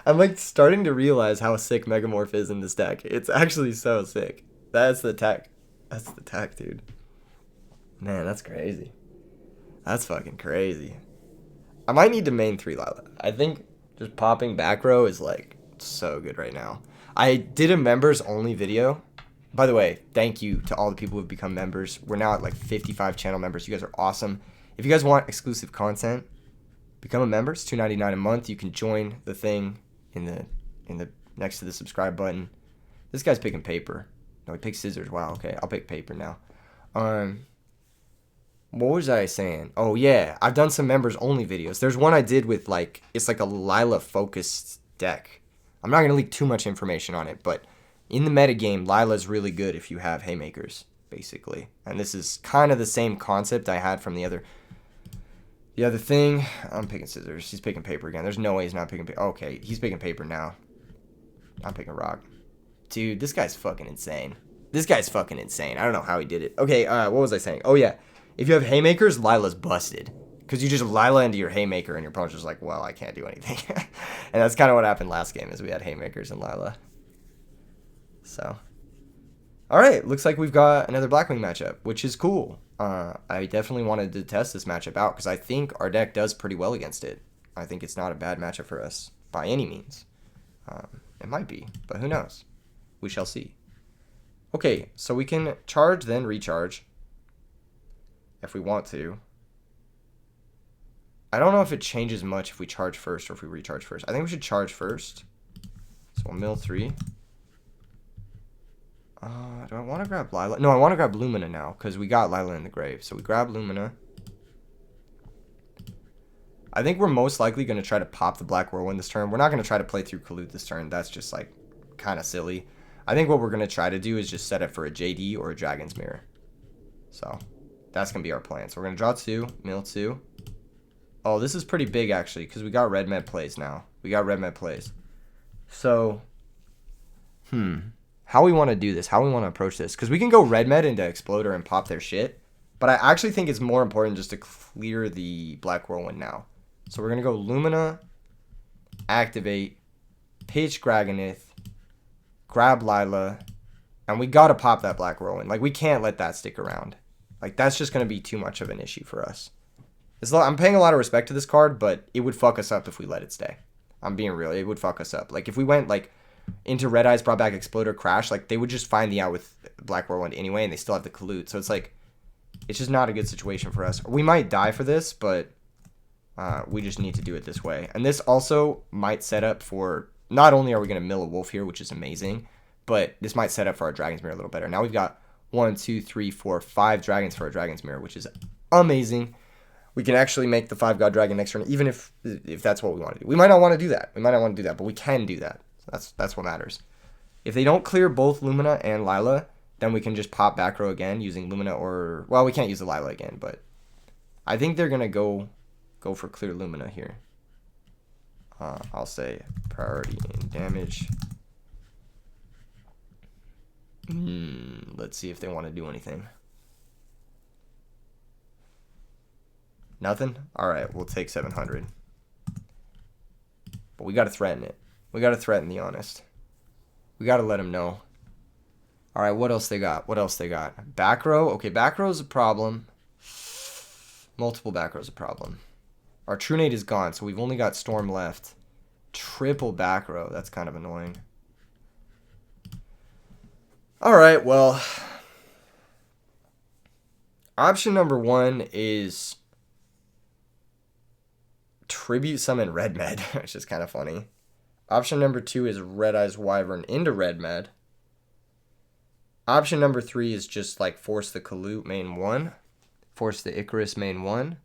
I'm like starting to realize how sick Megamorph is in this deck. It's actually so sick. That's the tech. That's the tech, dude. Man, that's crazy. That's fucking crazy. I might need to main 3 Lila. I think just popping back row is like so good right now. I did a members only video. By the way, thank you to all the people who've become members. We're now at like 55 channel members. You guys are awesome. If you guys want exclusive content, become a member. It's $2.99 a month. You can join the thing in the next to the subscribe button. This guy's picking paper. No, he picked scissors. Wow, okay. I'll pick paper now. What was I saying? Oh yeah, I've done some members only videos. There's one I did with like, it's like a Lila focused deck. I'm not gonna leak too much information on it, but in the metagame, Lila's really good if you have haymakers, basically. And this is kind of the same concept I had from the other thing. I'm picking scissors. He's picking paper again. There's no way he's not picking paper. Okay, he's picking paper now. I'm picking rock. Dude, this guy's fucking insane. This guy's fucking insane. I don't know how he did it. Okay, what was I saying? Oh yeah, if you have haymakers, Lila's busted. Because you just Lila into your haymaker and your opponent's just like, well, I can't do anything. And that's kind of what happened last game is we had haymakers and Lila. So, all right, looks like we've got another Blackwing matchup, which is cool. I definitely wanted to test this matchup out because I think our deck does pretty well against it. I think it's not a bad matchup for us by any means. It might be, but who knows? We shall see. Okay, so we can charge, then recharge if we want to. I don't know if it changes much if we charge first or if we recharge first. I think we should charge first. So we'll mill 3. Do I want to grab Lila? No, I want to grab Lumina now because we got Lila in the grave. So we grab Lumina. I think we're most likely going to try to pop the Black Whirlwind this turn. We're not going to try to play through Kalut this turn. That's just like kind of silly. I think what we're going to try to do is just set it for a JD or a Dragon's Mirror. So that's going to be our plan. So we're going to draw 2, mill 2. Oh, this is pretty big actually because we got red med plays now. We got red med plays. So, how we want to do this, how we want to approach this. Because we can go red med into Exploder and pop their shit. But I actually think it's more important just to clear the Black Whirlwind now. So we're going to go Lumina, activate, pitch Graganith, grab Lila, and we got to pop that Black Whirlwind. Like, we can't let that stick around. Like, that's just going to be too much of an issue for us. I'm paying a lot of respect to this card, but it would fuck us up if we let it stay. I'm being real. It would fuck us up. Like, if we went, like, into Red Eyes, brought back Exploder, Crash, like, they would just find the out with Black Whirlwind anyway, and they still have the Kalut. So it's, like, it's just not a good situation for us. We might die for this, but we just need to do it this way. And this also might set up for, not only are we going to mill a wolf here, which is amazing, but this might set up for our Dragon's Mirror a little better. Now we've got 1, 2, 3, 4, 5 dragons for our Dragon's Mirror, which is amazing. We can actually make the 5-God Dragon next turn, even if that's what we want to do. We might not want to do that. But we can do that. So that's what matters. If they don't clear both Lumina and Lila, then we can just pop back row again using Lumina or... Well, we can't use the Lila again, but I think they're going to go for clear Lumina here. I'll say priority in damage. Let's see if they want to do anything. Nothing? Alright, we'll take 700. But we got to threaten it. We got to threaten the Honest. We got to let them know. Alright, what else they got? Back row? Okay, back row is a problem. Multiple back rows a problem. Our Trunade is gone, so we've only got Storm left. Triple back row. That's kind of annoying. Alright, well. Option number 1 is... Tribute Summon Red Med, which is kind of funny. Option number 2 is Red Eyes Wyvern into Red Med. Option number 3 is just like force the Kalut main 1. Force the Icarus main 1.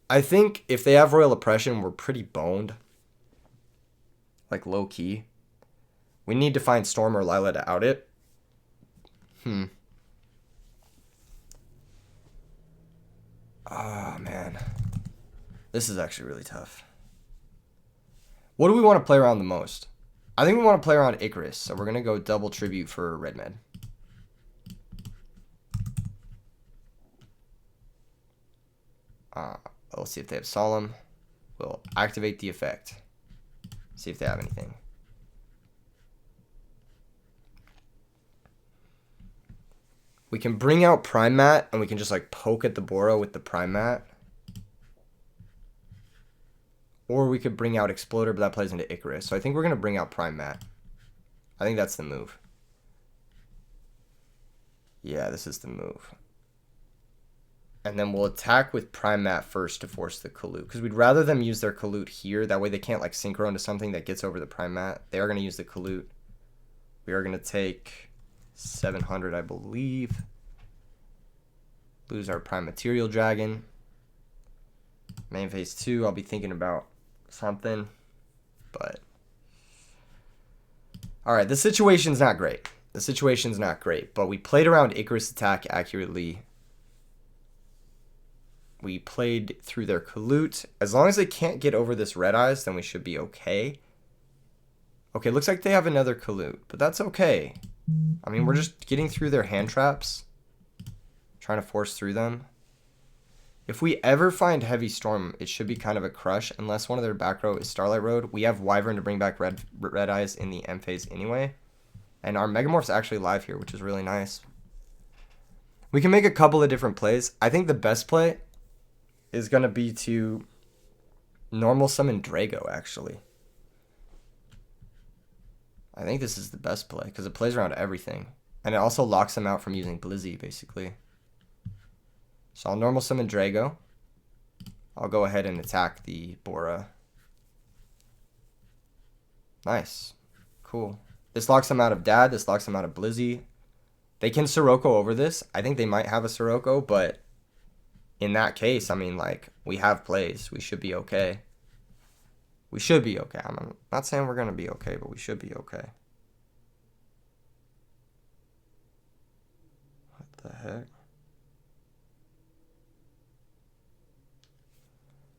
I think if they have Royal Oppression, we're pretty boned. Like low key. We need to find Storm or Lila to out it. Oh, man. This is actually really tough. What do we want to play around the most? I think we want to play around Icarus, so we're going to go double tribute for Red Med. Let's see if they have Solemn. We'll activate the effect. See if they have anything. We can bring out Prime Mat, and we can just like poke at the Bora with the Prime Mat. Or we could bring out Exploder, but that plays into Icarus. So I think we're going to bring out Prime Mat. I think that's the move. Yeah, this is the move. And then we'll attack with Prime Mat first to force the Kalute. Because we'd rather them use their Kalute here. That way they can't like synchro into something that gets over the Prime Mat. They are going to use the Kalute. We are going to take 700, I believe. Lose our Prime Material Dragon. Main phase 2, I'll be thinking about something. But alright, the situation's not great. The situation's not great. But we played around Icarus attack accurately. We played through their Kalute. As long as they can't get over this Red Eyes, then we should be okay. Okay, looks like they have another Kalute, but that's okay. I mean, we're just getting through their hand traps. Trying to force through them. If we ever find Heavy Storm, it should be kind of a crush. Unless one of their back row is Starlight Road. We have Wyvern to bring back Red Eyes in the M phase anyway. And our Megamorph's actually live here, which is really nice. We can make a couple of different plays. I think the best play is going to be to normal summon Drago, actually. I think this is the best play because it plays around everything. And it also locks them out from using Blizzy, basically. So I'll normal summon Drago. I'll go ahead and attack the Bora. Nice. Cool. This locks them out of Dad. This locks them out of Blizzy. They can Sirocco over this. I think they might have a Sirocco, but in that case, I mean, like, we have plays. We should be okay. We should be okay. I'm not saying we're going to be okay, but we should be okay. What the heck?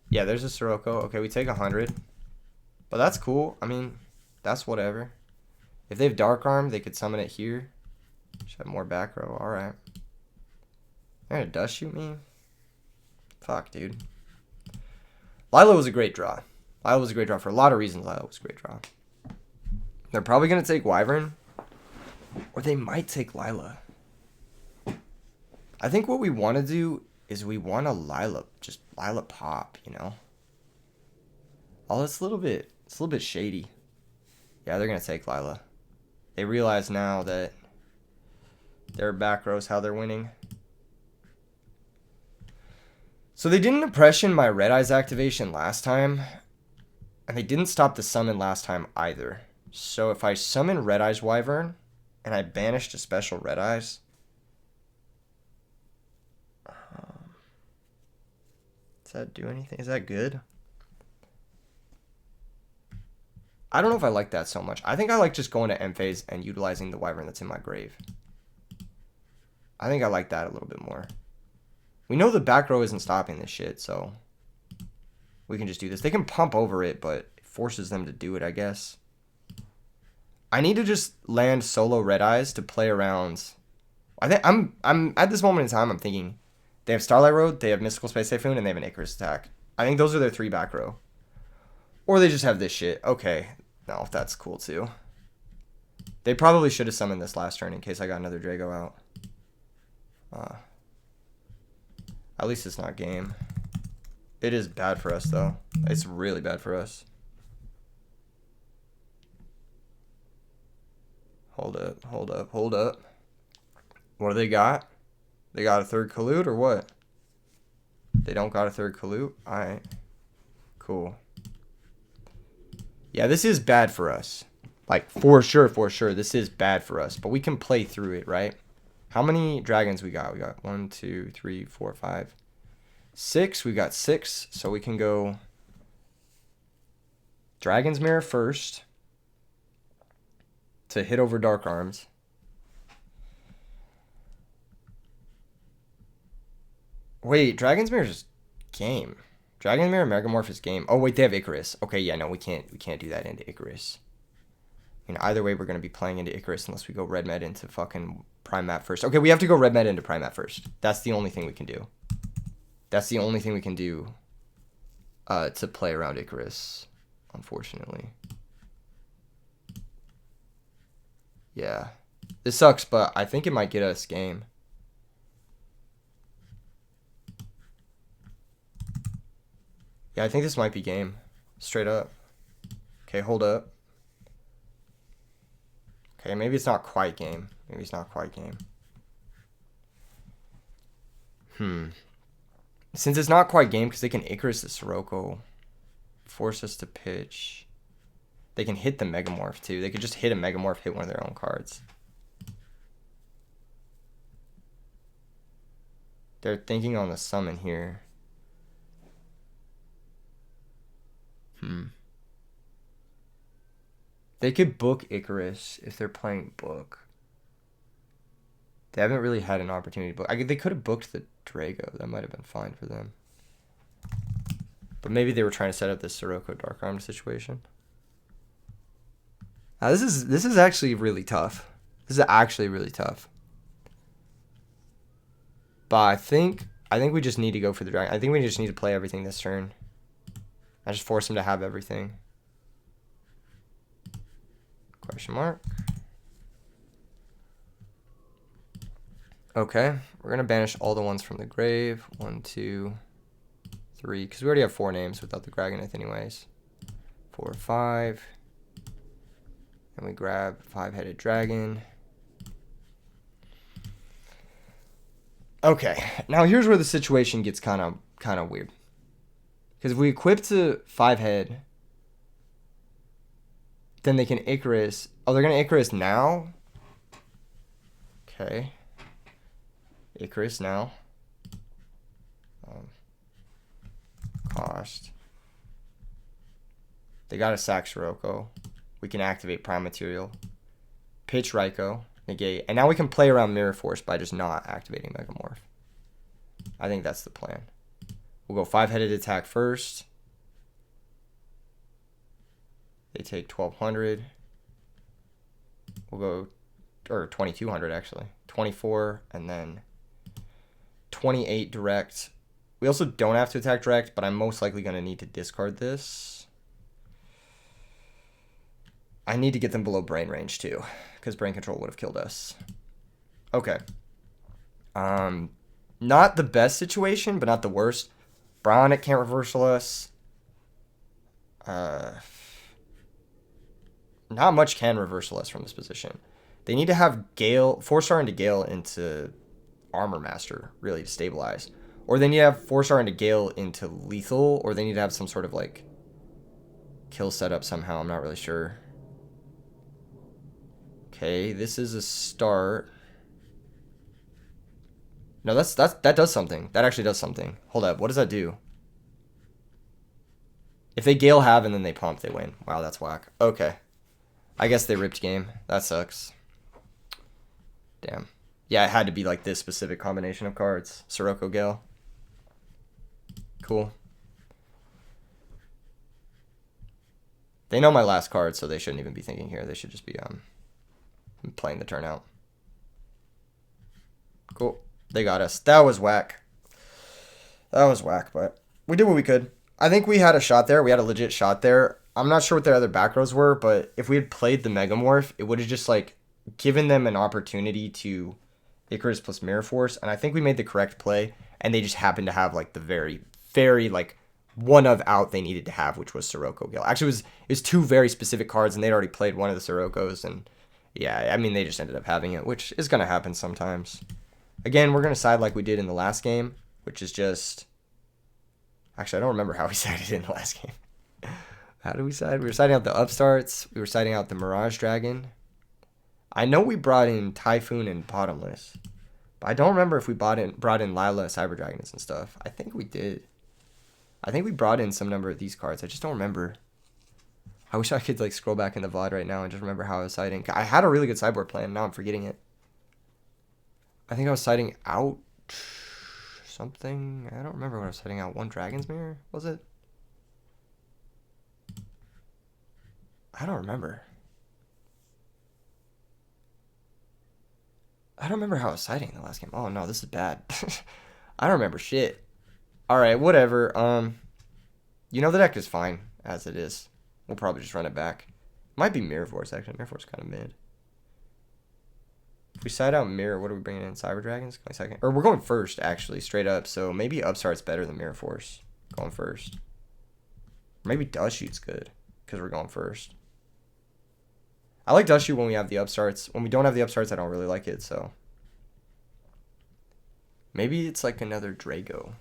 Yeah, there's a Sirocco. Okay, we take 100. But that's cool. I mean, that's whatever. If they have Dark Arm, they could summon it here. Should have more back row. Alright. They're going to dust shoot me? Fuck, dude. Lila was a great draw. Lila was a great draw for a lot of reasons. Lila was a great draw. They're probably going to take Wyvern. Or they might take Lila. I think what we want to do is we want a Lila. Just Lila pop, you know? Oh, it's a little bit shady. Yeah, they're going to take Lila. They realize now that their back row's how they're winning. So they didn't impression my Red Eyes activation last time. And they didn't stop the summon last time either. So if I summon Red Eyes Wyvern and I banished a special Red Eyes, does that do anything? Is that good? I don't know if I like that so much. I think I like just going to M phase and utilizing the Wyvern that's in my grave. I think I like that a little bit more. We know the back row isn't stopping this shit, so we can just do this. They can pump over it, but it forces them to do it, I guess. I need to just land solo Red Eyes to play around. I think I'm at this moment in time, I'm thinking they have Starlight Road, they have Mystical Space Typhoon, and they have an Icarus attack. I think those are their 3 back row. Or they just have this shit. Okay. No, that's cool too. They probably should have summoned this last turn in case I got another Drago out. At least it's not game. It is bad for us, though. It's really bad for us. Hold up, hold up, hold up. What do they got? They got a 3rd Kalute or what? They don't got a 3rd Kalute? Alright. Cool. Yeah, this is bad for us. Like, for sure, this is bad for us. But we can play through it, right? How many dragons we got? We got 1, 2, 3, 4, 5, 6. We got 6. So we can go Dragon's Mirror first to hit over Dark Arms. Wait, Dragon's Mirror is game. Dragon Mirror Megamorph is game. Oh wait, they have Icarus. Okay, yeah, no, we can't do that into Icarus. Either way, we're gonna be playing into Icarus unless we go red med into fucking prime map first. Okay, we have to go red med into prime map first. That's the only thing we can do. That's the only thing we can do to play around Icarus, unfortunately. Yeah. This sucks, but I think it might get us game. Yeah, I think this might be game. Straight up. Okay, hold up. Okay, maybe it's not quite game. Maybe it's not quite game. Since it's not quite game, because they can Icarus the Sirocco, force us to pitch. They can hit the Megamorph, too. They could just hit a Megamorph, hit one of their own cards. They're thinking on the summon here. They could book Icarus if they're playing book. They haven't really had an opportunity to book. They could have booked the Drago. That might have been fine for them. But maybe they were trying to set up this Sirocco Dark Arm situation. Now, this is actually really tough. This is actually really tough. But I think we just need to go for the Dragon. I think we just need to play everything this turn. I just force him to have everything. Question mark. Okay, we're gonna banish all the ones from the grave. 1, 2, 3, because we already have 4 names without the Dragonith anyways. 4, 5. And we grab 5-headed dragon. Okay, now here's where the situation gets kind of weird. Because if we equip to 5-head, then they can Icarus. Oh, they're gonna Icarus now? Okay. Icarus now. Cost. They got a sack Sirocco. We can activate Prime Material. Pitch Raikou. Negate. And now we can play around Mirror Force by just not activating Megamorph. I think that's the plan. We'll go 5-headed attack first. They take 1200. We'll go, or 2200 actually. 24 and then 28 direct. We also don't have to attack direct, but I'm most likely going to need to discard this. I need to get them below brain range too, because brain control would have killed us. Okay. Not the best situation, but not the worst. Brownic can't reversal us. Not much can reversal us from this position. They need to have Gale, 4-star into Gale into Armor Master, really, to stabilize. Or they need to have 4-star into Gale into Lethal, or they need to have some sort of, like, kill setup somehow. I'm not really sure. Okay, this is a start. No, that does something. That actually does something. Hold up, what does that do? If they Gale have and then they pump, they win. Wow, that's whack. Okay. I guess they ripped game. That sucks. Damn. Yeah, it had to be like this specific combination of cards. Sirocco Gale. Cool. They know my last card, so they shouldn't even be thinking here. They should just be playing the turn out. Cool. They got us. That was whack. That was whack, but we did what we could. I think we had a shot there. We had a legit shot there. I'm not sure what their other back rows were, but if we had played the Megamorph, it would have just, like, given them an opportunity to Icarus plus Mirror Force, and I think we made the correct play, and they just happened to have, like, the very, very, like, one of out they needed to have, which was Sirocco Gale. Actually, it was 2 very specific cards, and they'd already played one of the Siroccos, and, yeah, I mean, they just ended up having it, which is going to happen sometimes. Again, we're going to side like we did in the last game, which is just... Actually, I don't remember how we sided in the last game. How did we side? We were siding out the Upstarts. We were siding out the Mirage Dragon. I know we brought in Typhoon and Bottomless. But I don't remember if we brought in Lila, Cyber Dragons and stuff. I think we did. I think we brought in some number of these cards. I just don't remember. I wish I could like scroll back in the VOD right now and just remember how I was siding. I had a really good sideboard plan. Now I'm forgetting it. I think I was siding out something. I don't remember what I was setting out. 1 Dragon's Mirror, was it? I don't remember. I don't remember how I was sighting in the last game. Oh no, this is bad. I don't remember shit. Alright, whatever. You know, the deck is fine as it is. We'll probably just run it back. Might be Mirror Force, actually. Mirror Force kind of mid. If we side out Mirror, what are we bringing in? Cyber Dragons? Going second? Or we're going first, actually, straight up. So maybe Upstart's better than Mirror Force. Going first. Maybe Dust Shoot's good, because we're going first. I like Dust Shoot when we have the Upstarts. When we don't have the Upstarts, I don't really like it, so. Maybe it's like another Drago.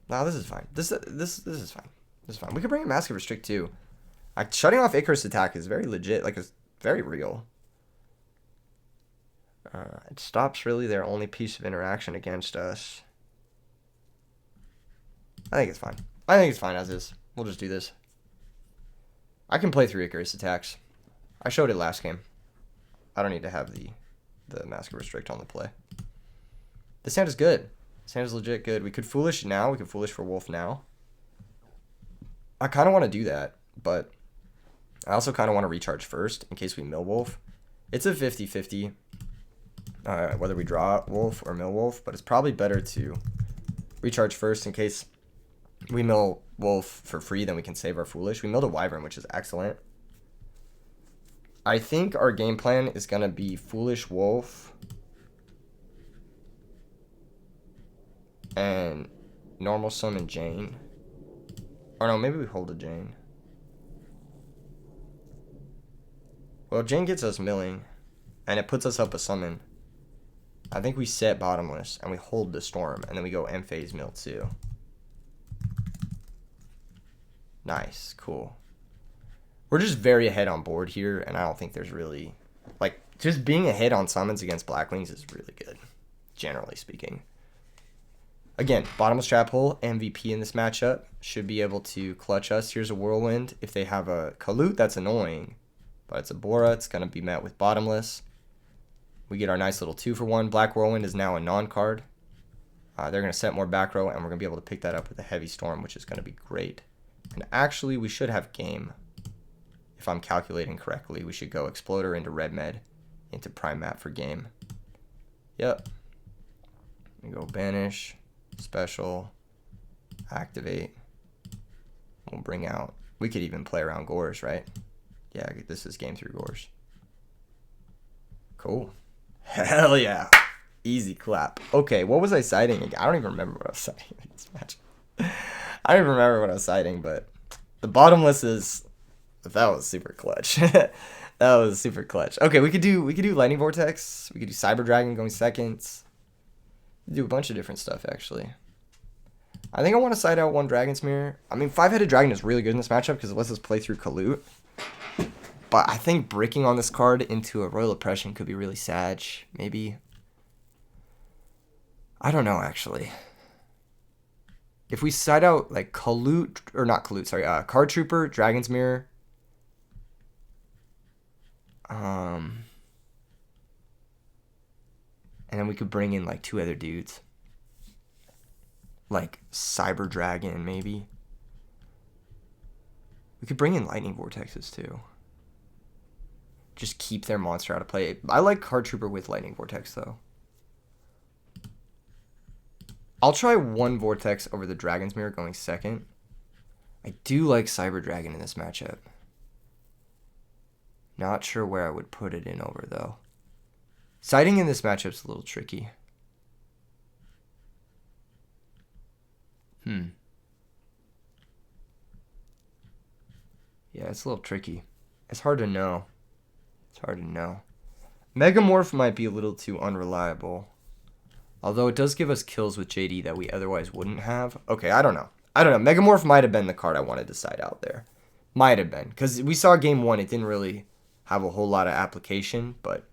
No, this is fine. This is fine. This is fine. We could bring in Mask of Restrict too. Like, shutting off Icarus attack is very legit. Like, it's very real. It stops really their only piece of interaction against us. I think it's fine. I think it's fine as is. We'll just do this. I can play 3 Icarus attacks. I showed it last game. I don't need to have the Mask of Restrict on the play. This hand is good. This hand is legit good. We could Foolish now. We could Foolish for Wolf now. I kind of want to do that, but I also kind of want to recharge first in case we mill Wolf. It's a 50-50 whether we draw Wolf or mill Wolf, but it's probably better to recharge first in case we mill Wolf for free, then we can save our Foolish. We milled a Wyvern, which is excellent. I think our game plan is going to be Foolish Wolf and normal summon Jane. Or no, maybe we hold a Jane. Well, Jane gets us milling, and it puts us up a summon. I think we set Bottomless, and we hold the Storm, and then we go Emphase Mill too. Nice, cool. We're just very ahead on board here, and I don't think there's really... Like, just being ahead on summons against Blackwings is really good, generally speaking. Again, Bottomless Trap Hole, MVP in this matchup, should be able to clutch us. Here's a Whirlwind. If they have a Kalut, that's annoying. But it's a Bora. It's going to be met with Bottomless. We get our nice little 2-for-1. Black Whirlwind is now a non-card. They're going to set more back row, and we're going to be able to pick that up with a Heavy Storm, which is going to be great. And actually, we should have game. If I'm calculating correctly, we should go Exploder into Red Med, into Prime Map for game. Yep. We go Banish, Special, Activate. We'll bring out... We could even play around Gores, right? Yeah, this is game through Gores. Cool. Hell yeah. Easy clap. Okay, what was I citing again? I don't even remember what I was citing in this match. I don't even remember what I was citing, but the Bottomless is... That was super clutch. That was super clutch. Okay, we could do Lightning Vortex. We could do Cyber Dragon going seconds. Do a bunch of different stuff, actually. I think I want to side out 1 Dragon's Mirror. I mean, 5-headed Dragon is really good in this matchup because it lets us play through Kalut. But I think bricking on this card into a Royal Oppression could be really sad. Maybe. I don't know, actually. If we side out, like, Kalut, or not Kalut, sorry, Card Trooper, Dragon's Mirror. And then we could bring in, like, 2 other dudes. Like, Cyber Dragon, maybe. We could bring in Lightning Vortexes, too. Just keep their monster out of play. I like Card Trooper with Lightning Vortex, though. I'll try 1 Vortex over the Dragon's Mirror going second. I do like Cyber Dragon in this matchup. Not sure where I would put it in over, though. Sighting in this matchup's a little tricky. Yeah, it's a little tricky. It's hard to know. It's hard to know. Megamorph might be a little too unreliable. Although it does give us kills with JD that we otherwise wouldn't have. Okay, I don't know. Megamorph might have been the card I wanted to side out there. Might have been. Because we saw game 1, it didn't really have a whole lot of application. But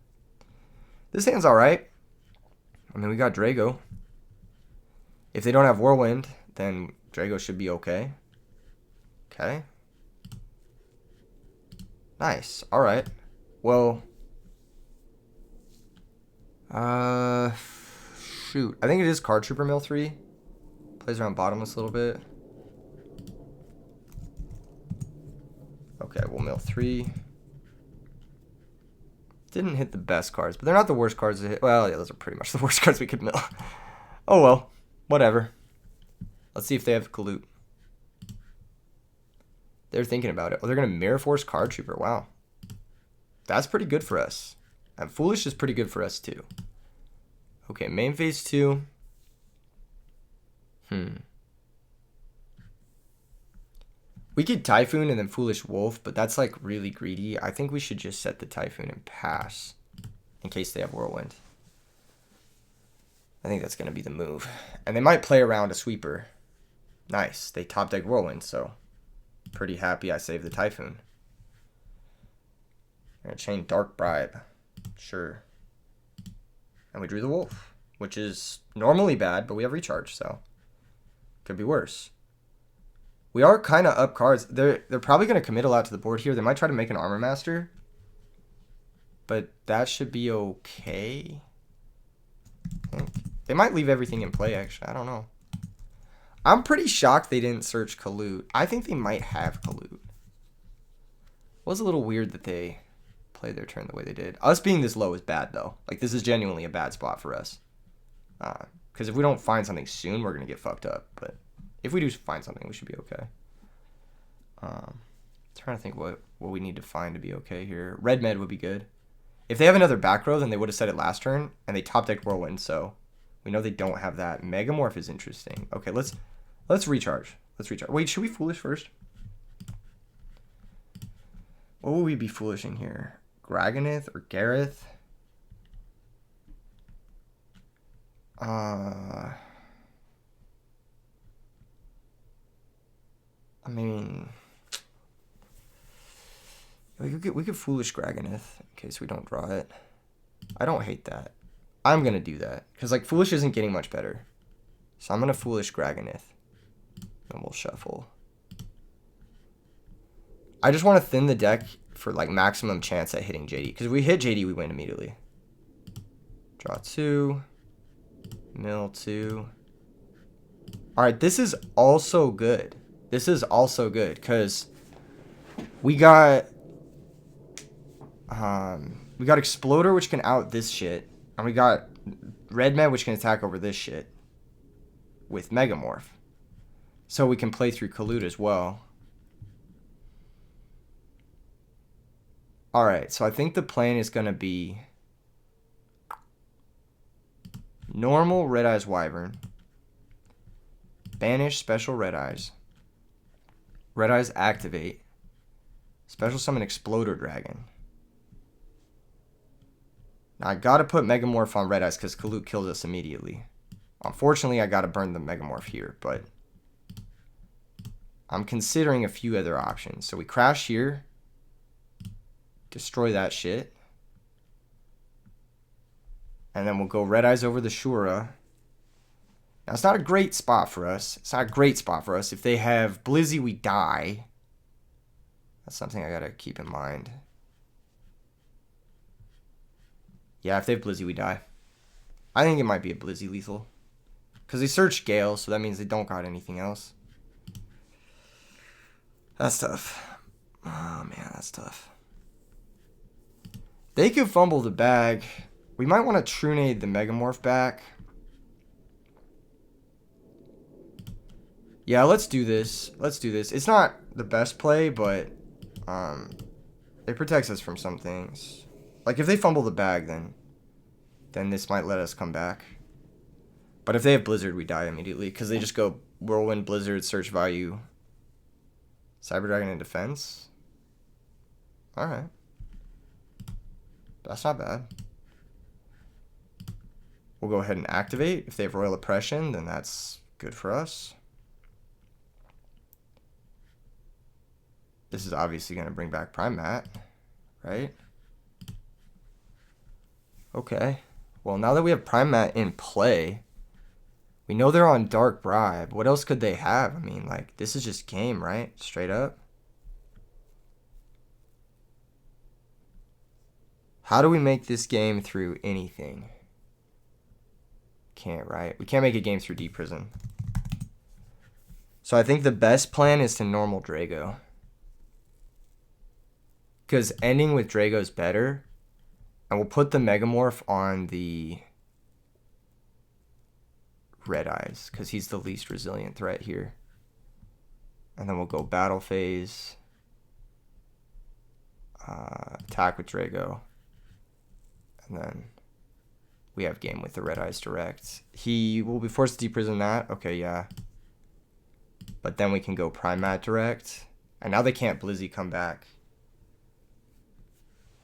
this hand's alright. I mean, we got Drago. If they don't have Whirlwind, then Drago should be okay. Okay. Nice. Alright. Well. shoot. I think it is Card Trooper mill 3. Plays around bottomless a little bit. Okay, we'll mill 3. Didn't hit the best cards, but they're not the worst cards to hit. Well, yeah, those are pretty much the worst cards we could mill. Oh well, whatever. Let's see if they have Kaloot. They're thinking about it. Oh, they're going to Mirror Force Card Trooper. Wow. That's pretty good for us. And Foolish is pretty good for us too. Okay, main phase 2. We could Typhoon and then Foolish Wolf, but that's like really greedy. I think we should just set the Typhoon and pass in case they have Whirlwind. I think that's going to be the move. And they might play around a Sweeper. Nice. They top deck Whirlwind, so pretty happy I saved the Typhoon. We're going to chain Dark Bribe. Sure. And we drew the Wolf, which is normally bad, but we have Recharge, so could be worse. We are kind of up cards. They're probably going to commit a lot to the board here. They might try to make an Armor Master, but that should be okay. I think. They might leave everything in play, actually. I don't know. I'm pretty shocked they didn't search Kaloot. I think they might have Kaloot. It was a little weird that they played their turn the way they did. Us being this low is bad, though. Like, this is genuinely a bad spot for us. Because if we don't find something soon, we're going to get fucked up. But if we do find something, we should be okay. Trying to think what we need to find to be okay here. Red Med would be good. If they have another back row, then they would have said it last turn, and they top decked Whirlwind, so we know they don't have that. Megamorph is interesting. Okay, let's recharge. Let's recharge. Wait, should we Foolish first? What would we be foolishing here? Graganith or Gareth? I mean, we could Foolish Graganith in case we don't draw it. I don't hate that. I'm going to do that. Because, like, Foolish isn't getting much better. So I'm going to Foolish Graganith. And we'll shuffle. I just want to thin the deck for, like, maximum chance at hitting JD. Because if we hit JD, we win immediately. Draw 2. Mill 2. Alright, this is also good. This is also good. Because we got Exploder, which can out this shit. And we got Red Med, which can attack over this shit. With Megamorph. So we can play through Kaloot as well. Alright, so I think the plan is going to be normal Red Eyes Wyvern. Banish Special Red Eyes. Red Eyes activate. Special Summon Exploder Dragon. Now I gotta put Megamorph on Red Eyes because Kaloot kills us immediately. Unfortunately, I gotta burn the Megamorph here, but I'm considering a few other options. So we crash here. Destroy that shit. And then we'll go Red Eyes over the Shura. Now, it's not a great spot for us. It's not a great spot for us. If they have Blizzy, we die. That's something I gotta keep in mind. Yeah, if they have Blizzy, we die. I think it might be a Blizzy lethal. Because they searched Gale, so that means they don't got anything else. That's tough. Oh, man, that's tough. They could fumble the bag. We might want to Trunade the Megamorph back. Yeah, let's do this. Let's do this. It's not the best play, but it protects us from some things. Like, if they fumble the bag, then this might let us come back. But if they have Blizzard, we die immediately. Because they just go Whirlwind, Blizzard, Search Value, Cyber Dragon, and Defense. Alright. That's not bad. We'll go ahead and activate. If they have Royal Oppression, then that's good for us. This is obviously going to bring back Prime Mat, right? Okay. Well, now that we have Prime Mat in play, we know they're on Dark Bribe. What else could they have? I mean, like, this is just game, right? Straight up. How do we make this game through anything? Can't, right? We can't make a game through Deep Prison. So I think the best plan is to normal Drago. Because ending with Drago is better. And we'll put the Megamorph on the Red Eyes. Because he's the least resilient threat here. And then we'll go Battle Phase. Attack with Drago. And then we have game with the Red Eyes direct. He will be forced to Deep Prison that. Okay, yeah. But then we can go Primat direct. And now they can't Blizzy come back.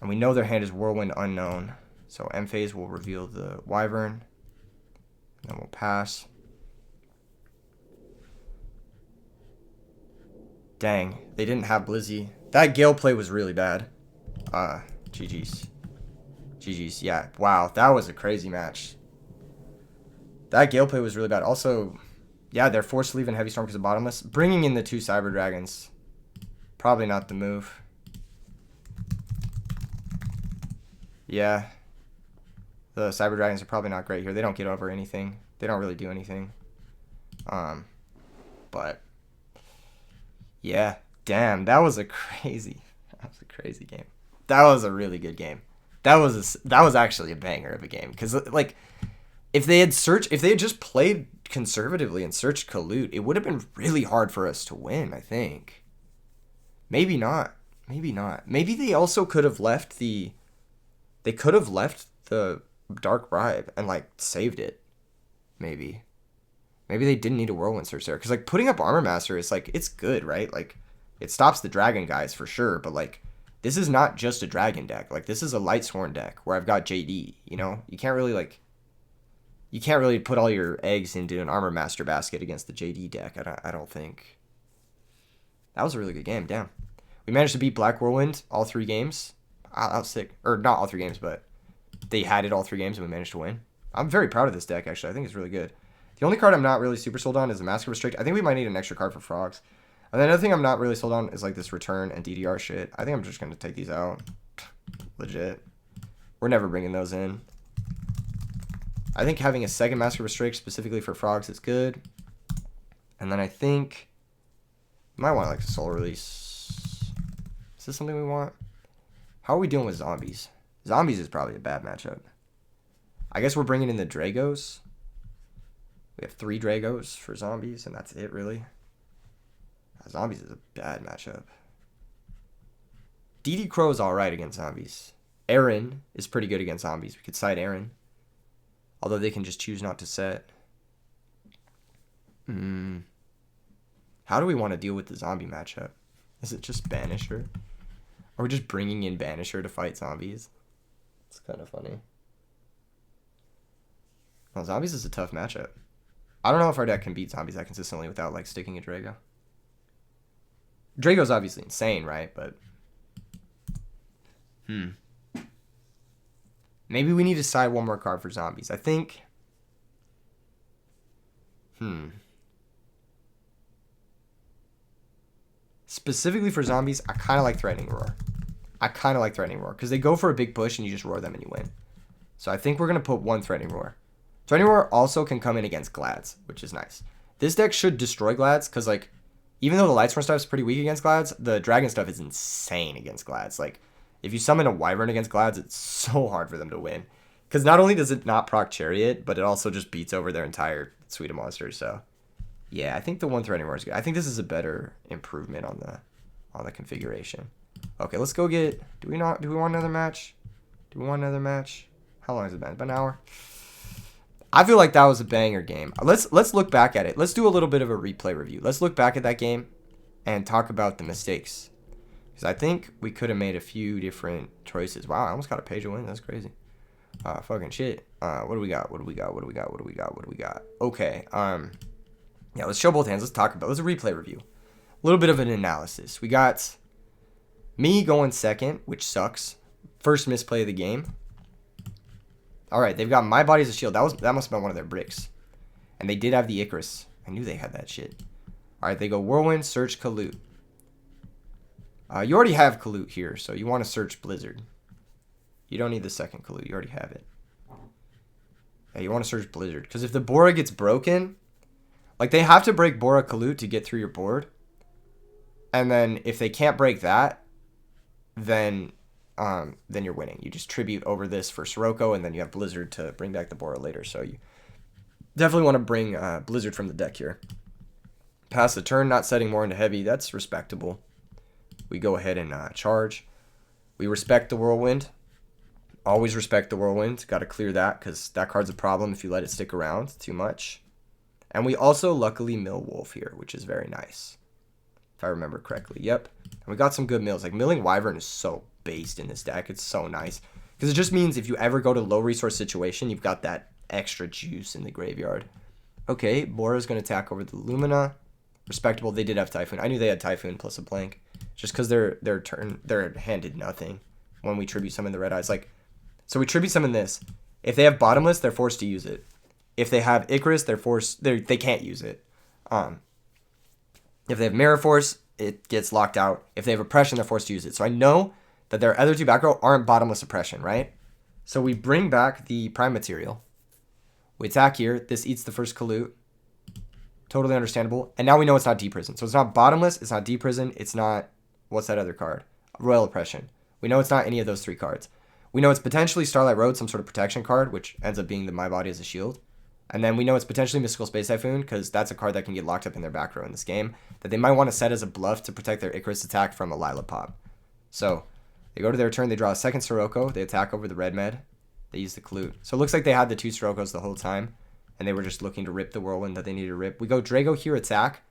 And we know their hand is Whirlwind Unknown. So M phase will reveal the Wyvern. And then we'll pass. Dang, they didn't have Blizzy. That Gale play was really bad. GG's. GG's, yeah. Wow, that was a crazy match. That Gale play was really bad. Also, yeah, they're forced to leave in Heavy Storm because of Bottomless. Bringing in the 2 Cyber Dragons. Probably not the move. Yeah. The Cyber Dragons are probably not great here. They don't get over anything. They don't really do anything. But yeah, damn, that was a crazy game. That was a really good game. That was actually a banger of a game because like if they had just played conservatively and searched Kalut, it would have been really hard for us to win, I think. Maybe not. Maybe they also could have left the Dark Bribe and like saved it. Maybe they didn't need a Whirlwind Search there because like putting up Armor Master is like it's good, right? Like it stops the dragon guys for sure, but like this is not just a dragon deck. Like this is a Lightsworn deck where I've got JD, you know? You can't really put all your eggs into an Armor Master basket against the JD deck. I don't think. That was a really good game. Damn. We managed to beat Black Whirlwind all 3 games. I was sick. Or not all 3 games, but they had it all 3 games and we managed to win. I'm very proud of this deck, actually. I think it's really good. The only card I'm not really super sold on is the Mask of Restrict. I think we might need an extra card for Frogs. And then another thing I'm not really sold on is like this Return and DDR shit. I think I'm just going to take these out. Legit. We're never bringing those in. I think having a second Mask of Restrict specifically for Frogs is good. And then I think you might want like a Soul Release. Is this something we want? How are we doing with Zombies? Zombies is probably a bad matchup. I guess we're bringing in the Dragos. We have 3 Dragos for Zombies, and that's it, really. Zombies is a bad matchup. DD Crow is alright against Zombies. Aaron is pretty good against Zombies. We could side Aaron. Although they can just choose not to set. How do we want to deal with the zombie matchup? Is it just Banisher? Or are we just bringing in Banisher to fight Zombies? It's kind of funny. Well, Zombies is a tough matchup. I don't know if our deck can beat Zombies that consistently without, like, sticking a Drago. Drago's obviously insane, right? But... maybe we need to side one more card for Zombies. I think... specifically for Zombies, I kind of like Threatening Roar. Because they go for a big push and you just roar them and you win. So I think we're going to put 1 Threatening Roar. Threatening Roar also can come in against Glads, which is nice. This deck should destroy Glads because, like, even though the Lightsworn stuff is pretty weak against Glads, the Dragon stuff is insane against Glads. Like, if you summon a Wyvern against Glads, it's so hard for them to win. Because not only does it not proc Chariot, but it also just beats over their entire suite of monsters. So, yeah, I think the 1 Threatening Roar is good. I think this is a better improvement on the configuration. Okay, let's go get... Do we want another match? How long has it been? About an hour? I feel like that was a banger game. Let's look back at it. Let's do a little bit of a replay review. Let's look back at that game and talk about the mistakes. Because I think we could have made a few different choices. Wow, I almost got a page of win. That's crazy. Fucking shit. What do we got? Okay. Yeah, let's show both hands. Let's replay review. A little bit of an analysis. We got me going second, which sucks. First misplay of the game. All right, they've got My Body as a Shield. That must have been one of their bricks. And they did have the Icarus. I knew they had that shit. All right, they go Whirlwind, search Kalut. You already have Kalut here, so you want to search Blizzard. You don't need the second Kalut. You already have it. Yeah, you want to search Blizzard. Because if the Bora gets broken, like they have to break Bora Kalut to get through your board. And then if they can't break that, then you're winning. You just tribute over this for Sirocco, and then you have Blizzard to bring back the Bora later. So you definitely want to bring Blizzard from the deck here. Pass the turn, not setting more into heavy. That's respectable. We go ahead and charge. We respect the Whirlwind. Always respect the Whirlwind. Got to clear that because that card's a problem if you let it stick around too much. And we also luckily mill Wolf here, which is very nice. If I remember correctly. Yep. And we got some good mills. Like milling Wyvern is so based in this deck. It's so nice. Because it just means if you ever go to low resource situation, you've got that extra juice in the graveyard. Okay, Bora's going to attack over the Lumina. Respectable. They did have Typhoon. I knew they had Typhoon plus a blank. Just because their hand did nothing when we tribute summon the Red Eyes. Like, so we tribute summon this. If they have Bottomless, they're forced to use it. If they have Icarus, they can't use it. If they have Mirror Force, it gets locked out. If they have Oppression, they're forced to use it. So I know that their other two back row aren't Bottomless Oppression, right? So we bring back the Prime Material. We attack here. This eats the first Kalut. Totally understandable. And now we know it's not Deprison. So it's not Bottomless. It's not Deprison. It's not... What's that other card? Royal Oppression. We know it's not any of those three cards. We know it's potentially Starlight Road, some sort of protection card, which ends up being the My Body as a Shield. And then we know it's potentially Mystical Space Typhoon, because that's a card that can get locked up in their back row in this game, that they might want to set as a bluff to protect their Icarus attack from a Lila pop. So, they go to their turn, they draw a second Sirocco, they attack over the red med, they use the Clute. So it looks like they had the two Siroccos the whole time, and they were just looking to rip the Whirlwind that they needed to rip. We go Drago here, attack,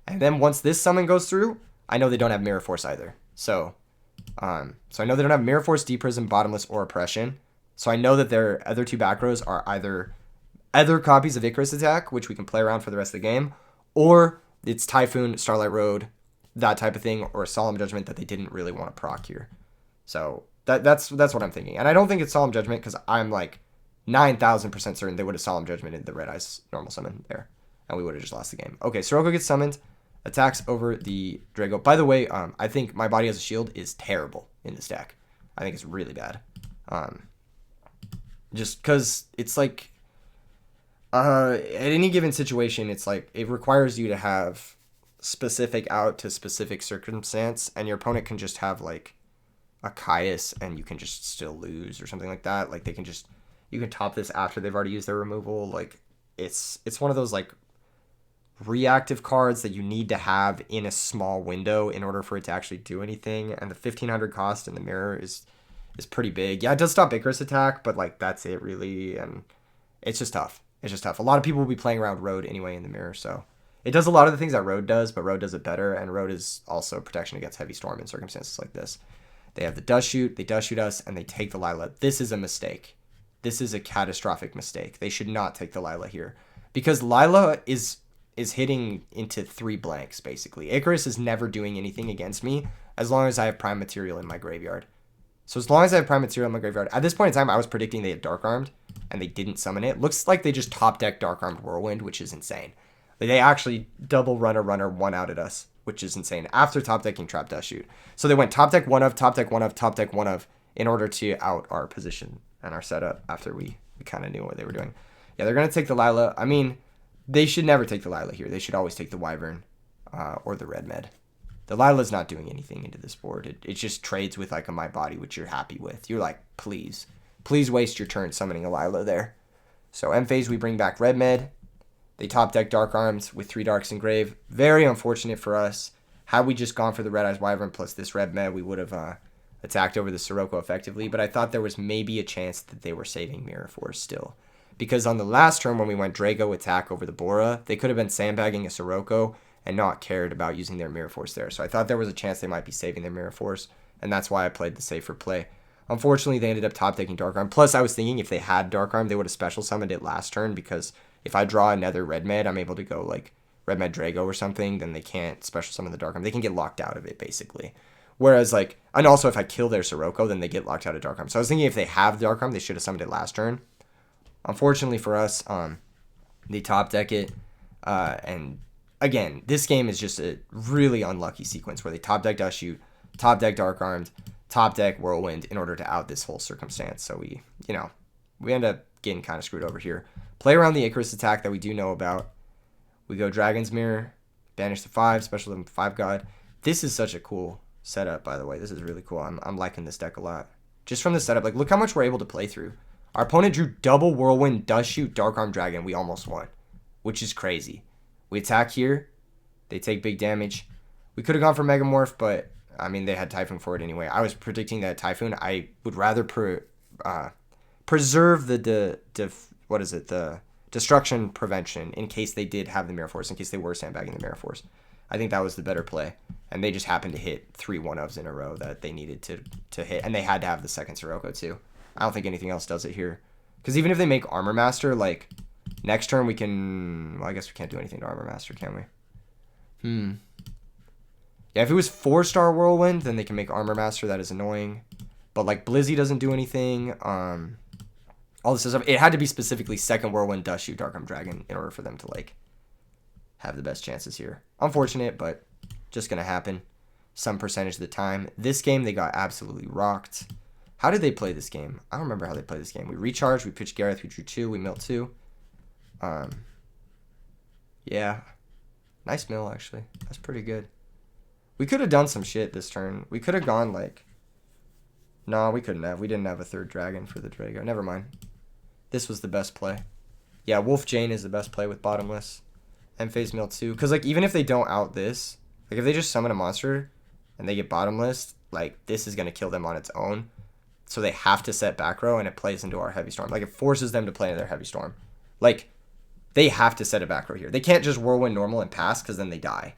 and then once this summon goes through, I know they don't have Mirror Force either. So I know they don't have Mirror Force, Deprison, Bottomless, or Oppression. So I know that their other two back rows are either other copies of Icarus attack, which we can play around for the rest of the game, or it's Typhoon, Starlight Road, that type of thing, or a Solemn Judgment that they didn't really want to proc here. So that's what I'm thinking. And I don't think it's Solemn Judgment because I'm like 9,000% certain they would have Solemn Judgmented the Red Eyes normal summon there, and we would have just lost the game. Okay, Sirocco gets summoned, attacks over the Drago. By the way, I think My Body as a Shield is terrible in this deck. I think it's really bad. Just because it's like, at any given situation, it's like it requires you to have specific out to specific circumstance, and your opponent can just have like a Caius and you can just still lose or something like that. Like you can top this after they've already used their removal. Like it's one of those like reactive cards that you need to have in a small window in order for it to actually do anything. And the 1,500 cost in the mirror is pretty big. Yeah, it does stop Icarus attack, but like that's it really, and it's just tough. It's just tough. A lot of people will be playing around Road anyway in the mirror, so it does a lot of the things that Road does, but Road does it better, and Road is also protection against Heavy Storm in circumstances like this. They have the Dust Shoot, they Dust Shoot us, and they take the Lila. This is a mistake. This is a catastrophic mistake. They should not take the Lila here, because Lila is hitting into 3 blanks, basically. Icarus is never doing anything against me as long as I have Prime Material in my graveyard. So as long as I have Prime Material in my graveyard, at this point in time, I was predicting they had Dark Armed, and they didn't summon it. Looks like they just top deck Dark Armed Whirlwind, which is insane. They actually double runner one outed us, which is insane, after top decking Trap Dust Shoot. So they went top deck one of, top deck one of, top deck one of, in order to out our position and our setup after we kind of knew what they were doing. Yeah, they're going to take the Lila. I mean, they should never take the Lila here. They should always take the Wyvern or the Red Med. The Lila's not doing anything into this board. It just trades with like a My Body, which you're happy with. You're like, please waste your turn summoning a Lila there. So end phase, we bring back Red Med. They top deck Dark Arms with 3 Darks Engrave. Very unfortunate for us. Had we just gone for the Red Eyes Wyvern plus this Red Med, we would have attacked over the Sirocco effectively. But I thought there was maybe a chance that they were saving Mirror Force still. Because on the last turn when we went Drago attack over the Bora, they could have been sandbagging a Sirocco and not cared about using their Mirror Force there. So I thought there was a chance they might be saving their Mirror Force, and that's why I played the safer play. Unfortunately, they ended up top decking Dark Arm. Plus, I was thinking if they had Dark Arm, they would have special summoned it last turn, because if I draw another Red Med, I'm able to go like Red Med Drago or something, then they can't special summon the Dark Arm. They can get locked out of it, basically. Whereas, like, and also if I kill their Sirocco, then they get locked out of Dark Arm. So I was thinking if they have Dark Arm, they should have summoned it last turn. Unfortunately for us, they top deck it, and again, this game is just a really unlucky sequence where they top deck Dust Shoot, top deck Dark Armed, top deck Whirlwind in order to out this whole circumstance. So we end up getting kind of screwed over here. Play around the Icarus attack that we do know about. We go Dragon's Mirror, banish the 5, special them 5 God. This is such a cool setup, by the way. This is really cool. I'm liking this deck a lot. Just from the setup, like, look how much we're able to play through. Our opponent drew double Whirlwind, Dust Shoot, Dark Arm Dragon. We almost won, which is crazy. We attack here. They take big damage. We could have gone for Megamorph, but, I mean, they had Typhoon for it anyway. I was predicting that Typhoon. I would rather preserve the destruction prevention in case they did have the Mirror Force, in case they were sandbagging the Mirror Force. I think that was the better play. And they just happened to hit 3 1-ofs in a row that they needed to hit. And they had to have the second Sirocco, too. I don't think anything else does it here. Because even if they make Armor Master, like, next turn we can... Well, I guess we can't do anything to Armor Master, can we? Yeah, if it was 4-star Whirlwind, then they can make Armor Master. That is annoying. But, like, Blizzy doesn't do anything. All this stuff. It had to be specifically second Whirlwind, Dust Shoot, Dark Arm Dragon in order for them to, like, have the best chances here. Unfortunate, but just going to happen some percentage of the time. This game, they got absolutely rocked. How did they play this game? I don't remember how they played this game. We recharged, we pitched Gareth, we drew 2, we milled 2. Yeah. Nice mill, actually. That's pretty good. We could have done some shit this turn. We could have gone, like... No, we couldn't have. We didn't have a 3rd dragon for the Drago. Never mind. This was the best play. Yeah, Wolf Jane is the best play with Bottomless. And Phase Mill 2. Because, like, even if they don't out this... Like, if they just summon a monster and they get Bottomless, like, this is going to kill them on its own. So they have to set back row, and it plays into our Heavy Storm. Like, it forces them to play into their Heavy Storm. Like, they have to set a back row here. They can't just Whirlwind normal and pass, because then they die.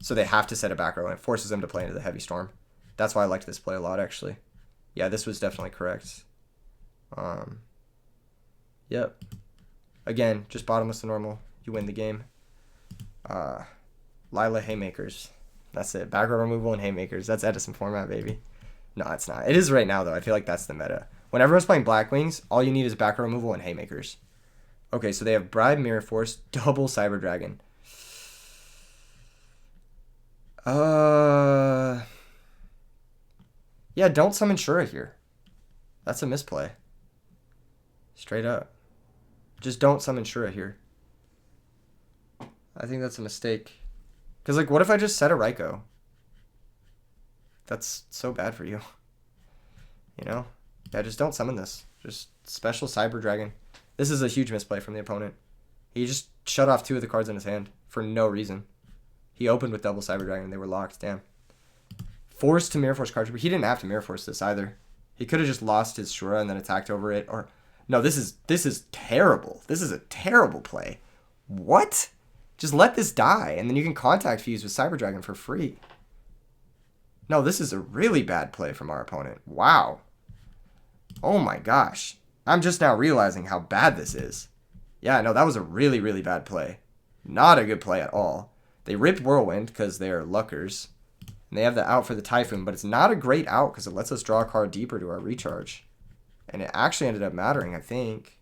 So they have to set a back row, and it forces them to play into the Heavy Storm. That's why I liked this play a lot, actually. Yeah, this was definitely correct. Yep. Again, just Bottomless to normal. You win the game. Lila Haymakers. That's it. Back row removal and Haymakers. That's Edison format, baby. No, it's not. It is right now, though. I feel like that's the meta. When everyone's playing Black Wings, all you need is back row removal and Haymakers. Okay, so they have Bribe, Mirror Force, double Cyber Dragon. Yeah, don't summon Shura here. That's a misplay. Straight up. Just don't summon Shura here. I think that's a mistake. Because, like, what if I just set a Raikou? That's so bad for you. You know? Yeah, just don't summon this. Just special Cyber Dragon. This is a huge misplay from the opponent. He just shut off 2 of the cards in his hand for no reason. He opened with double Cyber Dragon and they were locked. Damn. Forced to Mirror Force card. He didn't have to Mirror Force this either. He could have just lost his Shura and then attacked over it. Or no, this is terrible. This is a terrible play. What? Just let this die and then you can contact fuse with Cyber Dragon for free. No, this is a really bad play from our opponent. Wow. Oh my gosh. I'm just now realizing how bad this is. Yeah, no, that was a really, really bad play. Not a good play at all. They ripped Whirlwind because they're luckers. And they have the out for the Typhoon, but it's not a great out because it lets us draw a card deeper to our recharge. And it actually ended up mattering, I think.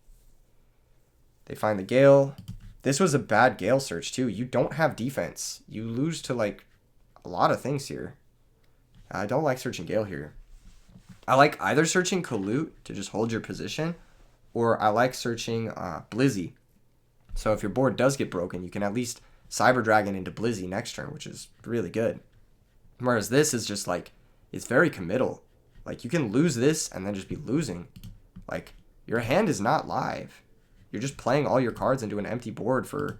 They find the Gale. This was a bad Gale search, too. You don't have defense. You lose to, like, a lot of things here. I don't like searching Gale here. I like either searching Kalut to just hold your position, or I like searching Blizzy. So if your board does get broken, you can at least Cyber Dragon into Blizzy next turn, which is really good. Whereas this is just like, it's very committal. Like, you can lose this and then just be losing. Like, your hand is not live. You're just playing all your cards into an empty board for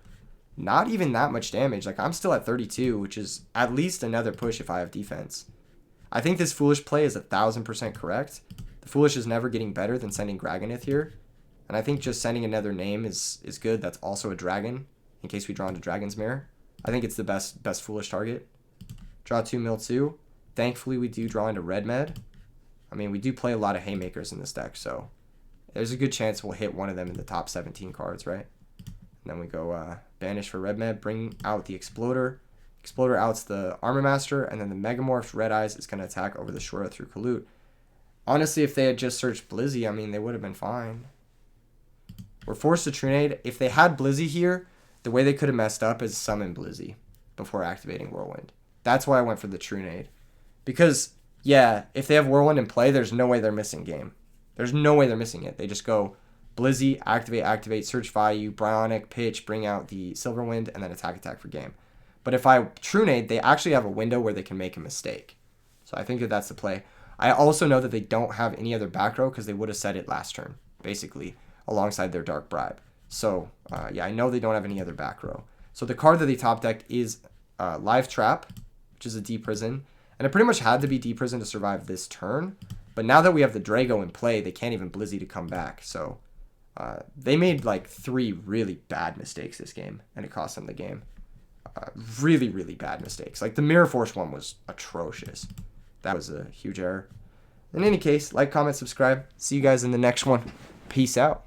not even that much damage. Like, I'm still at 32, which is at least another push if I have defense. I think this Foolish play is 1000% correct. The Foolish is never getting better than sending Dragonith here. And I think just sending another name is good. That's also a dragon, in case we draw into Dragon's Mirror. I think it's the best Foolish target. Draw 2, mill 2. Thankfully, we do draw into Red Med. I mean, we do play a lot of Haymakers in this deck, so there's a good chance we'll hit one of them in the top 17 cards, right? And then we go Banish for Red Med, bring out the Exploder. Exploder outs the Armor Master, and then the Megamorph Red Eyes is going to attack over the Shura through Kalut. Honestly, if they had just searched Blizzy, I mean, they would have been fine. We're forced to Trinade. If they had Blizzy here, the way they could have messed up is summon Blizzy before activating Whirlwind. That's why I went for the Trinade. Because, yeah, if they have Whirlwind in play, there's no way they're missing game. There's no way they're missing it. They just go Blizzy, activate, search value, Bionic, pitch, bring out the Silverwind, and then attack for game. But if I True Nade, they actually have a window where they can make a mistake. So I think that that's the play. I also know that they don't have any other back row because they would have said it last turn, basically, alongside their Dark Bribe. So, yeah, I know they don't have any other back row. So the card that they top decked is Live Trap, which is a D-Prison. And it pretty much had to be D-Prison to survive this turn. But now that we have the Drago in play, they can't even Blizzy to come back. So they made like 3 really bad mistakes this game, and it cost them the game. Really, really bad mistakes. Like the Mirror Force one was atrocious. That was a huge error. In any case, like, comment, subscribe. See you guys in the next one. Peace out.